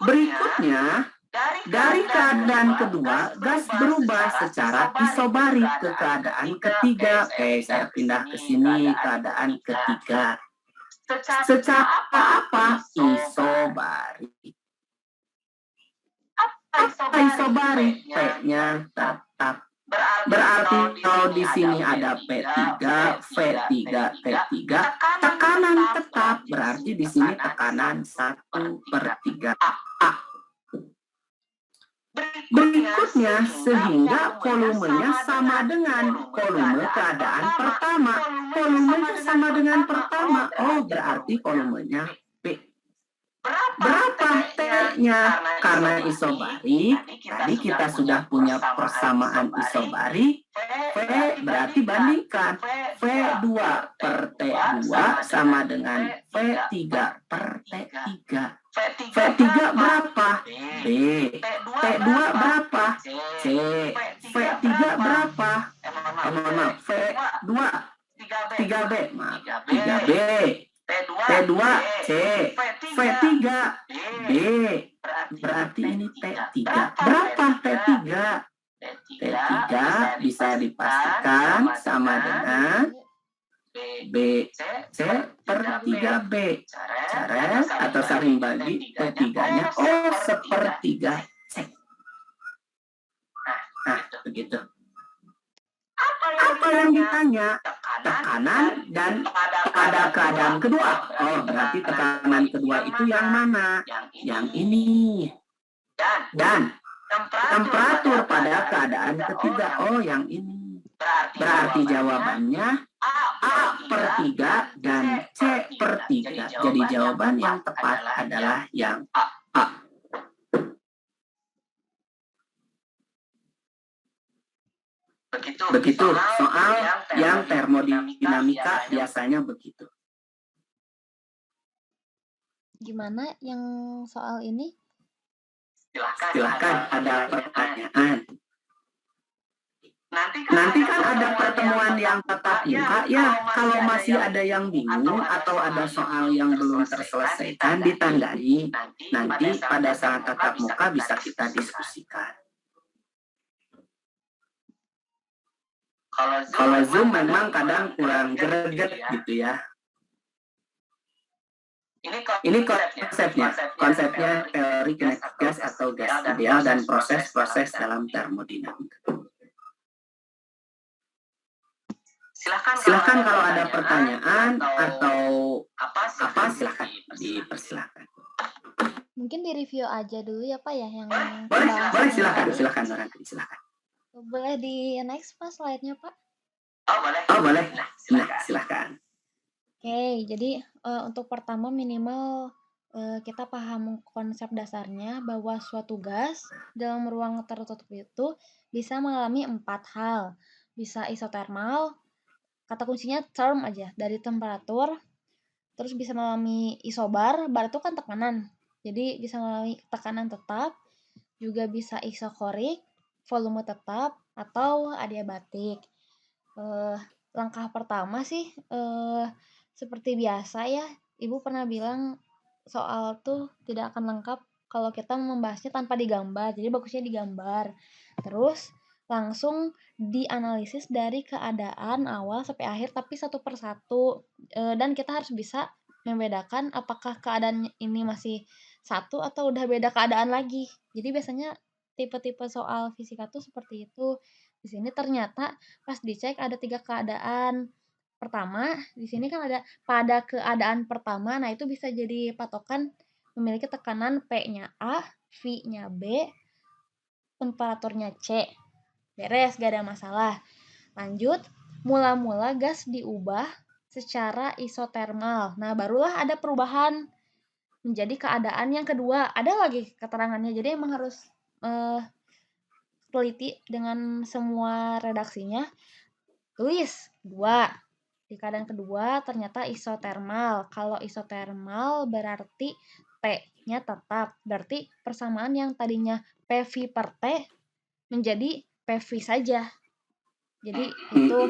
Berikutnya, dari keadaan kedua, gas berubah secara isobarik ke keadaan ketiga. Oke, saya pindah ke sini, keadaan ketiga. Secara apa? Isobarik. Apa isobarik? P-nya tetap. Berarti kalau di sini ada P3, V3, T3, tekanan tetap. Berarti di sini tekanan 1/3 A. Berikutnya, sehingga volumenya sama dengan volume keadaan pertama. Volumenya sama dengan pertama. Oh, berarti volumenya P. Berapa T-nya? Karena isobarik, tadi kita sudah punya persamaan isobarik. V berarti bandingkan. V2/T2 sama dengan V3/T3. V3 berapa? B. T2 berapa? C. V3 berapa? Mohon maaf, V2 3B. Maaf, 3B. T2 C. V3 B. Berarti ini T3. Berapa T3? T3 bisa dipastikan sama dengan B C/3B. Caret atau saling bagi T3-nya. Oh, 1/3 C. Nah, begitu. Apa yang ditanya? Tekanan dan pada keadaan kedua. Oh, berarti tekanan kedua itu yang mana? Yang ini. Dan temperatur pada keadaan ketiga. Oh, yang ini. Berarti jawabannya A/3 dan C/3. Jadi jawaban yang tepat adalah yang A. Begitu soal yang termodinamika biasanya begitu. Gimana yang soal ini? Silahkan, ada pertanyaan. Nanti kan ada pertemuan yang tatap muka ya. Kalau masih ada yang bingung atau ada soal yang belum terselesaikan, ditandai. Nanti pada saat tatap muka bisa kita diskusikan. Kalau Zoom memang kadang kurang greget gitu ya. Ini konsepnya teori kinetik gas atau gas ideal dan proses-proses dalam termodinamika. Silahkan kalau ada pertanyaan atau apa silahkan dipersilahkan. Mungkin di-review aja dulu ya Pak ya yang Boleh silahkan. Boleh di next Pak slide-nya Pak? Oh boleh. Nah, silahkan. Oke, jadi untuk pertama minimal kita paham konsep dasarnya bahwa suatu gas dalam ruang tertutup itu bisa mengalami 4 hal. Bisa isotermal, kata kuncinya term aja, dari temperatur, terus bisa mengalami isobar, bar itu kan tekanan, jadi bisa mengalami tekanan tetap, juga bisa isokorik, volume tetap, atau adiabatik. Langkah pertama sih, seperti biasa ya, Ibu pernah bilang soal tuh tidak akan lengkap kalau kita membahasnya tanpa digambar, jadi bagusnya digambar. Terus langsung dianalisis dari keadaan awal sampai akhir tapi satu persatu, dan kita harus bisa membedakan apakah keadaan ini masih satu atau udah beda keadaan lagi. Jadi biasanya tipe-tipe soal fisika tuh seperti itu. Di sini ternyata pas dicek ada 3 keadaan. Pertama, di sini kan ada pada keadaan pertama, nah itu bisa jadi patokan memiliki tekanan P-nya A, V-nya B, temperaturnya C. Beres, gak ada masalah. Lanjut, mula-mula gas diubah secara isotermal. Nah, barulah ada perubahan menjadi keadaan yang kedua. Ada lagi keterangannya. Jadi emang harus teliti dengan semua redaksinya. Tulis 2. Di keadaan kedua ternyata isotermal. Kalau isotermal berarti T-nya tetap. Berarti persamaan yang tadinya PV per T menjadi PV saja. Jadi itu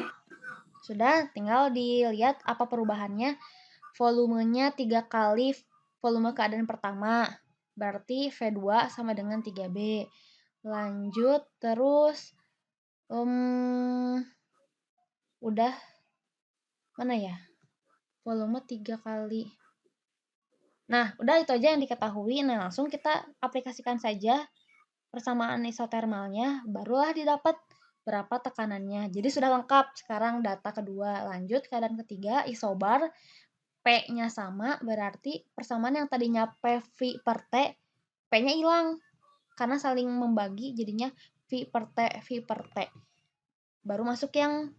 sudah, tinggal dilihat apa perubahannya. Volumenya 3 kali volume keadaan pertama. Berarti V2 sama dengan 3B. Lanjut terus udah mana ya? Volume 3 kali. Nah, udah itu aja yang diketahui. Nah, langsung kita aplikasikan saja persamaan isotermalnya, barulah didapat berapa tekanannya. Jadi sudah lengkap sekarang data kedua. Lanjut keadaan ketiga, isobar. P-nya sama, berarti persamaan yang tadinya PV per T, P-nya hilang. Karena saling membagi, jadinya V per T, V per T. Baru masuk yang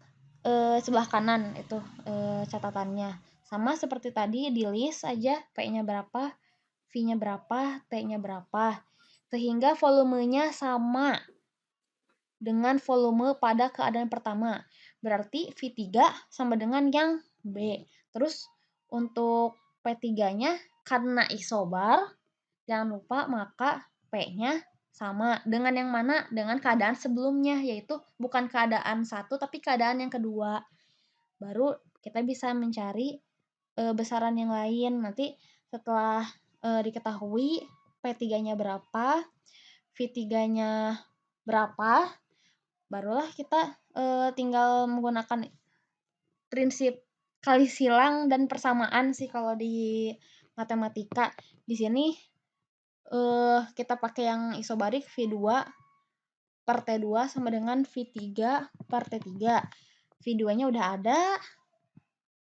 sebelah kanan, itu catatannya. Sama seperti tadi, di list aja P-nya berapa, V-nya berapa, T-nya berapa. Sehingga volumenya sama dengan volume pada keadaan pertama. Berarti V3 sama dengan yang B. Terus untuk P3-nya karena isobar, jangan lupa maka P-nya sama dengan yang mana? Dengan keadaan sebelumnya, yaitu bukan keadaan 1 tapi keadaan yang kedua. Baru kita bisa mencari besaran yang lain. Nanti setelah diketahui P3-nya berapa, V3-nya berapa, barulah kita tinggal menggunakan prinsip kali silang dan persamaan sih kalau di matematika. Di sini kita pakai yang isobarik V2 per T2 sama dengan V3 per T3. V2-nya udah ada,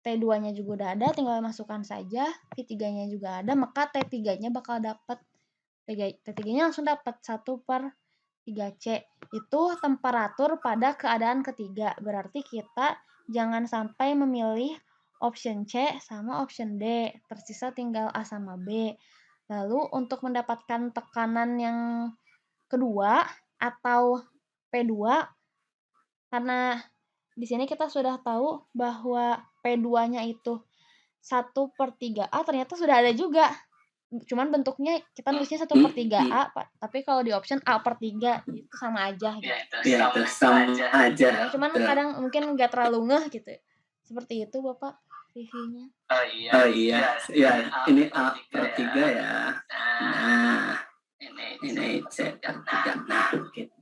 T2-nya juga udah ada, tinggal masukkan saja. V3-nya juga ada, maka T3-nya bakal dapat. T3-nya langsung dapat 1 per 3C. Itu temperatur pada keadaan ketiga. Berarti kita jangan sampai memilih option C sama option D. Tersisa tinggal A sama B. Lalu untuk mendapatkan tekanan yang kedua atau P2, karena di sini kita sudah tahu bahwa P2-nya itu 1 per 3A, ternyata sudah ada juga. Cuman bentuknya kita nulisnya 1 per 3A, tapi kalau di option A per 3, itu sama aja gitu. Ya, itu sama aja. Ya, cuman kadang mungkin nggak terlalu ngeh gitu. Seperti itu Bapak reviewnya. Oh iya, ya ini A per 3 ya. Nah, ini C per 3. Nah, gitu.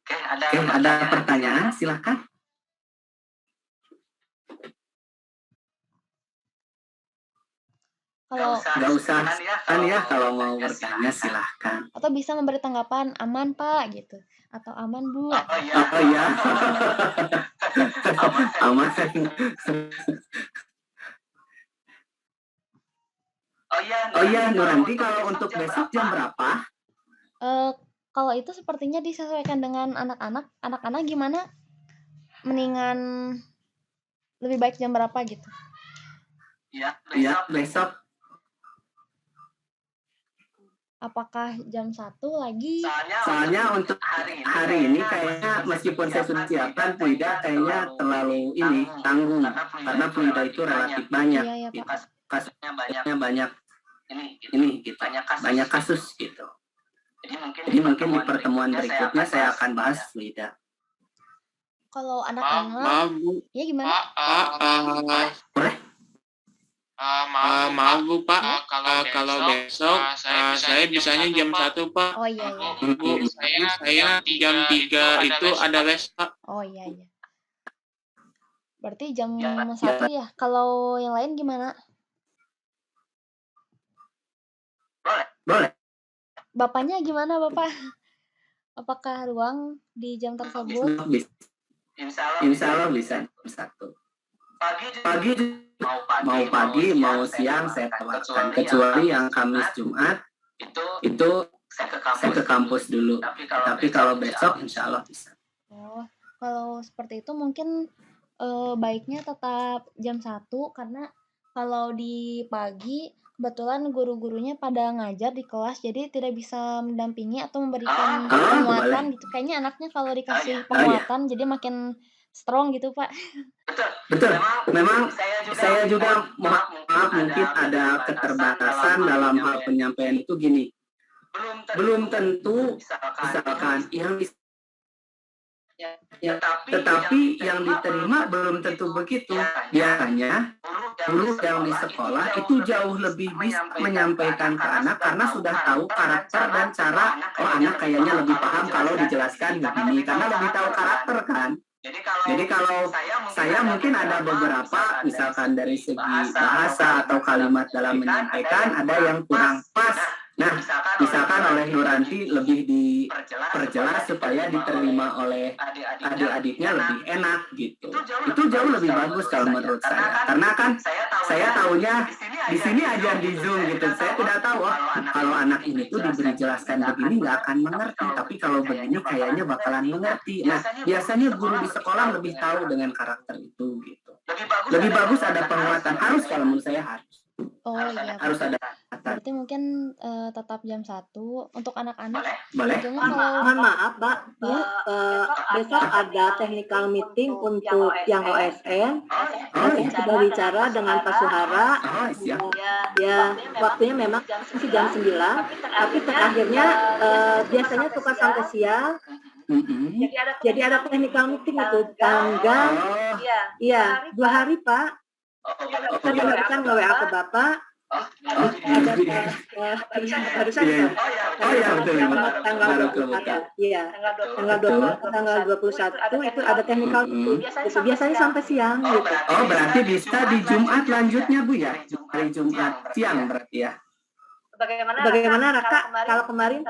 Oke, ada pertanyaan? Silakan. Kalau Nggak usah kan ya, kalau mau bertanya silahkan. atau bisa memberi tanggapan, aman Pak gitu, atau aman Bu. Oh iya. Aman. Oh iya, Nuranti, kalau untuk besok jam berapa? Kalau itu sepertinya disesuaikan dengan anak-anak. Anak-anak gimana? Mendingan lebih baik jam berapa gitu? Iya, besok. Apakah jam 1 lagi? Soalnya untuk hari ini kayaknya meskipun saya sudah siapkan, Puida kayaknya terlalu tanggung. Karena Puida itu relatif banyak. Iya ya Pak. Kasusnya banyak. Ini gitu. Banyak kasus gitu. Jadi mungkin di pertemuan berikutnya saya akan bahas Puida. Kalau anak-anak, Maaf Bu, ya gimana? Boleh? maaf Bu Pak, kalau besok saya bisanya jam 1 Pak. Oh iya iya. Bu, saya jam 3 itu ada les Pak. Oh iya iya. Berarti jam 1 ya. Kalau yang lain gimana? Boleh. Bapaknya gimana Bapak? Apakah ruang di jam tersebut? Insya Allah bisa jam 1. Pagi mau pagi mau siang saya tawarkan, kecuali yang Kamis Jumat itu saya ke kampus dulu. Tapi kalau besok insya Allah bisa. Oh, kalau seperti itu mungkin baiknya tetap jam 1 karena kalau di pagi kebetulan guru-gurunya pada ngajar di kelas jadi tidak bisa mendampingi atau memberikan Oh, penguatan boleh. gitu. Kayaknya anaknya kalau dikasih Oh, iya. penguatan jadi makin strong gitu, Pak. Betul. Memang saya juga maaf mungkin ada keterbatasan dalam hal penyampaian itu gini. Belum tentu misalkan tetapi yang diterima belum tentu begitu. Biasanya guru yang di sekolah itu jauh lebih bisa menyampaikan ke anak karena sudah tahu karakter dan cara, oh anak kayaknya lebih paham kalau dijelaskan begini karena lebih tahu karakter kan. Jadi kalau saya mungkin ada beberapa misalkan dari segi bahasa atau kalimat dalam menyampaikan ada yang kurang pas. Nah, misalkan oleh Nuranti lebih diperjelas supaya diterima oleh adik-adiknya lebih enak gitu. Itu jauh lebih bagus kalau menurut saya. Karena kan saya tahunya di sini aja di Zoom gitu. Saya tidak tahu kalau anak ini tuh diberi jelaskan begini nggak akan mengerti. Tapi kalau begini kayaknya bakalan mengerti. Nah, biasanya guru di sekolah lebih tahu dengan karakter itu gitu. Lebih bagus ada penguatan. Harus kalau menurut saya harus. Oh iya, Harus Pak. ada. Berarti mungkin tetap jam 1 untuk anak-anak. Boleh. Sebetulnya kalau Mohon maaf, Mbak. Bu, besok ada technical meeting untuk yang OSN. Saya sudah bicara dengan Pak Suhara. Oh, siap. Ya, waktunya memang masih jam 9. Tapi terakhirnya biasanya suka sampai siang. Mm-mm. Jadi ada technical meeting itu tanggal, Oh, iya, 2 hari, Pak. Saya barusan nge-WA ke Bapak. Ada barusan Iya. itu. Oh iya, betul. Tanggal Baru 21. Iya. Tanggal Betul. 21 itu ada technical meeting. Itu biasanya sampai siang gitu. Oh, berarti bisa di Jumat lanjutnya, Bu ya? Hari Jumat siang berarti ya? Bagaimana Raka kalau kemarin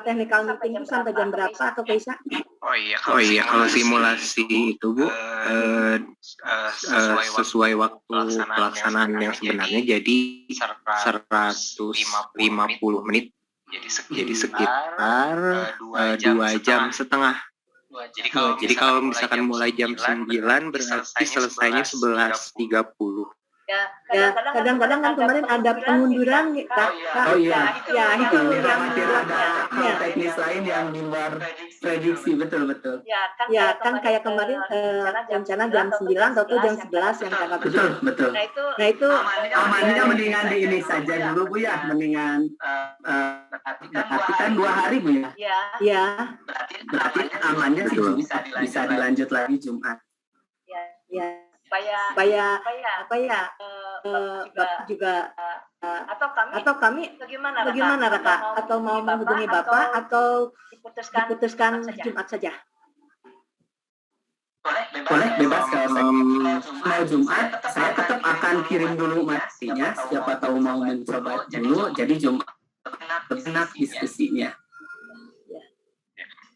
technical meeting itu sampai jam berapa atau Keisha? Oh iya, kalau simulasi itu Bu sesuai waktu pelaksanaan yang sebenarnya jadi 150 menit. Jadi sekitar 2,5 jam. Jadi kalau misalkan mulai jam 9 berarti selesainya 11.30. Ya, kadang-kadang kan kemarin ada pengunduran, Kak. Oh iya. Ya, itu yang Khawatir ada hal teknis lain yang di luar prediksi, betul. ya kan kayak kemarin rencana jam 9 atau jam 11 yang tanggal 7. Betul. Nah, itu Amannya mendingan di ini saja dulu, Bu ya. Mendingan berarti kan 2 hari, Bu ya. ya Berarti amannya sih bisa dilanjut lagi Jumat. ya supaya apa ya Bapak juga atau kami bagaimana Raka atau mau menghubungi Bapak atau diputuskan Jumat saja. Boleh, bebas kalau saya mau Jumat, saya tetap akan kirim dulu materinya, siapa tahu mau mencoba dulu, jadi Jumat benar diskusinya.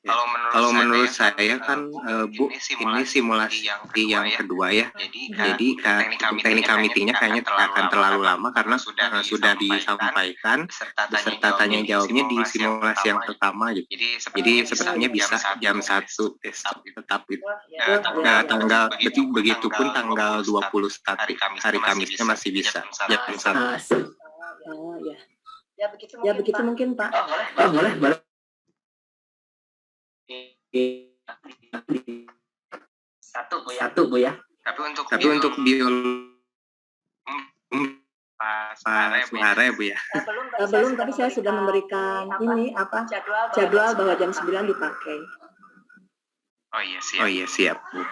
Kalau menurut saya kan Bu, ini simulasi yang kedua ya. Jadi teknik meetingnya kayaknya akan terlalu lama karena sudah disampaikan beserta tanya jawabnya di simulasi yang pertama. Jadi sebenarnya bisa jam 1 tetap itu. Tanggal begitupun tanggal 21 hari Kamisnya masih bisa jam 1. Oh ya. Ya begitu mungkin Pak. Oh, boleh. Satu Bu ya. Tapi untuk biologi Pak Suhara ya Bu ya. Belum, tapi saya sudah memberikan ini jadwal bahwa jam 9 dipakai. Oh iya siap Bu.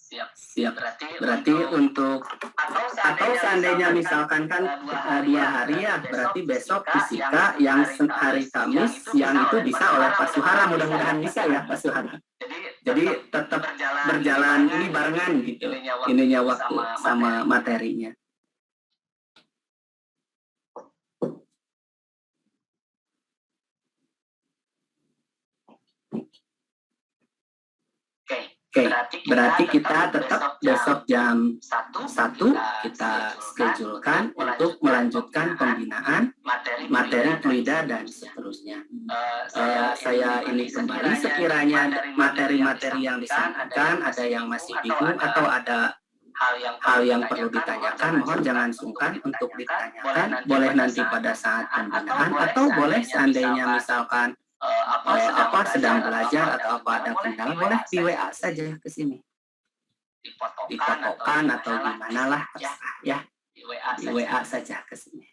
Siap. Berarti untuk atau seandainya misalkan kan 2 hari ya, berarti besok fisika yang hari Kamis yang itu bisa oleh Pak Suhara, mudah-mudahan bisa ya Pak Suhara. Jadi tetap berjalan ini barengan gitu, ininya waktu sama materinya. Oke, berarti kita tetap besok jam 1 kita schedulekan untuk melanjutkan pembinaan materi fluida dan seterusnya. Saya ini kembali sekiranya materi-materi yang disampaikan ada yang masih bingung atau ada hal yang perlu ditanyakan, mohon jangan sungkan untuk ditanyakan. Boleh nanti pada saat pembinaan atau boleh seandainya misalkan sedang belajar atau apa ada kendala, boleh di WA saja ke sini. Dipotokan atau gimana lah, terserah ya. Di WA saja ke sini.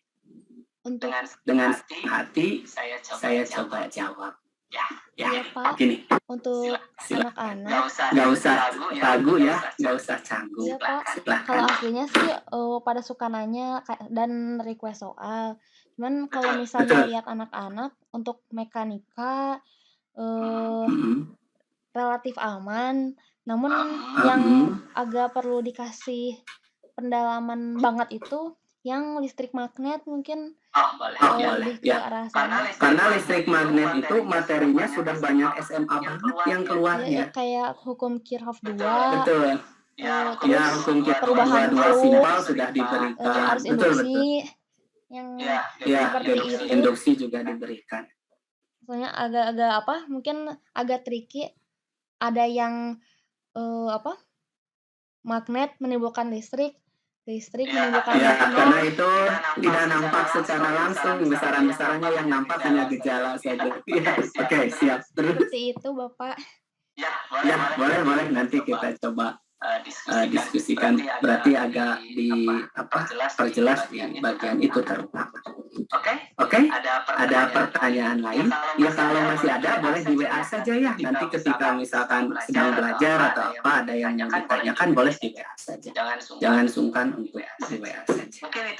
Dengan hati saya coba jawab. Ya, Iya, Pak. gini. Untuk anak-anak, Nggak usah ragu ya, nggak usah canggung. iya, Pak. Silahkan. Kalau aslinya sih pada suka nanya dan request soal. Cuman kalau misalnya Betul. lihat anak-anak untuk mekanika eh, Mhm. relatif aman, namun Mhm. yang agak perlu dikasih pendalaman banget itu yang listrik magnet mungkin boleh lebih ke ya. arah sana. Karena listrik magnet itu materinya sudah banyak SMA banget yang Ya, keluarnya. kayak hukum Kirchhoff 2, Betul. terus Ya, hukum perubahan dua flux, simpel sudah diberikan. arus Betul. induksi yang Ya, seperti itu. induksi juga diberikan. Soalnya agak-agak mungkin agak tricky. Ada yang magnet menimbulkan listrik menimbulkan Ya, magnet. karena itu tidak nampak secara langsung, besaran-besarannya yang nampak hanya gejala saja. Ya, oke, siap. Terus, Seperti itu, Bapak. ya, boleh. Nanti kita coba diskusikan. Berarti agak perjelas di bagian itu terutama. Oke? Ada pertanyaan lain? Ya, kalau masih ada, boleh di WA saja ya. Nanti ketika misalkan sedang belajar atau apa, ada yang mau ditanyakan, boleh di WA saja. Jangan sungkan untuk di WA saja.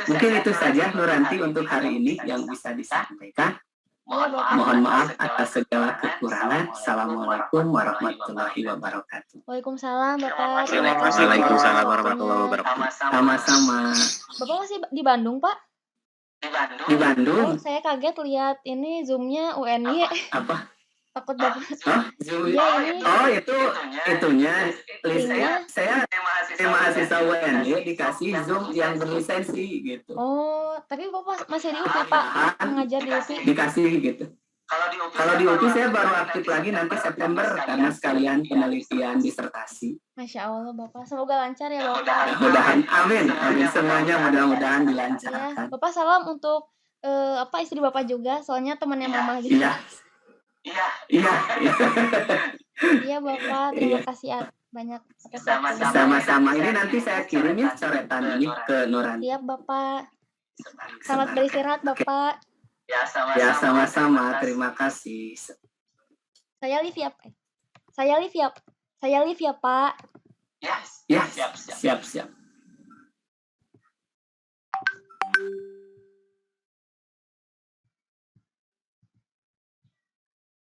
Mungkin itu saja, Nuranti, untuk hari ini yang bisa disampaikan. Mohon maaf atas segala kekurangan. Assalamualaikum warahmatullahi wabarakatuh. Waalaikumsalam, Bapak. Waalaikumsalam warahmatullahi wabarakatuh. Sama-sama. Bapak masih di Bandung, Pak? Di Bandung. Oh, saya kaget lihat ini Zoom-nya UNY. Apa? Takut Bapak. Zoom. Iya, ini. Oh, itunya. Linknya. Saya mahasiswa UNY dikasih Zoom yang berlisensi gitu. Oh, tapi Bapak masih di UPI, Pak? Mengajar di UPI? Dikasih gitu. Kalau di UPI saya baru aktif lagi nanti September karena sekalian penelitian disertasi. Masya Allah, Bapak. Semoga lancar ya, Bapak. Mudah-mudahan, amin semuanya mudah-mudahan Ya, dilancarkan. Bapak salam untuk istri Bapak juga, soalnya temannya Mama gitu. Iya. Iya, Bapak. Terima kasih banyak atas waktunya. Sama-sama. Ini nanti saya kirim ya coretan ini ke Nuranti. Siap, Bapak. Selamat beristirahat, Bapak. Ya, sama-sama. Terima kasih. Saya live ya, Pak. Ya, siap.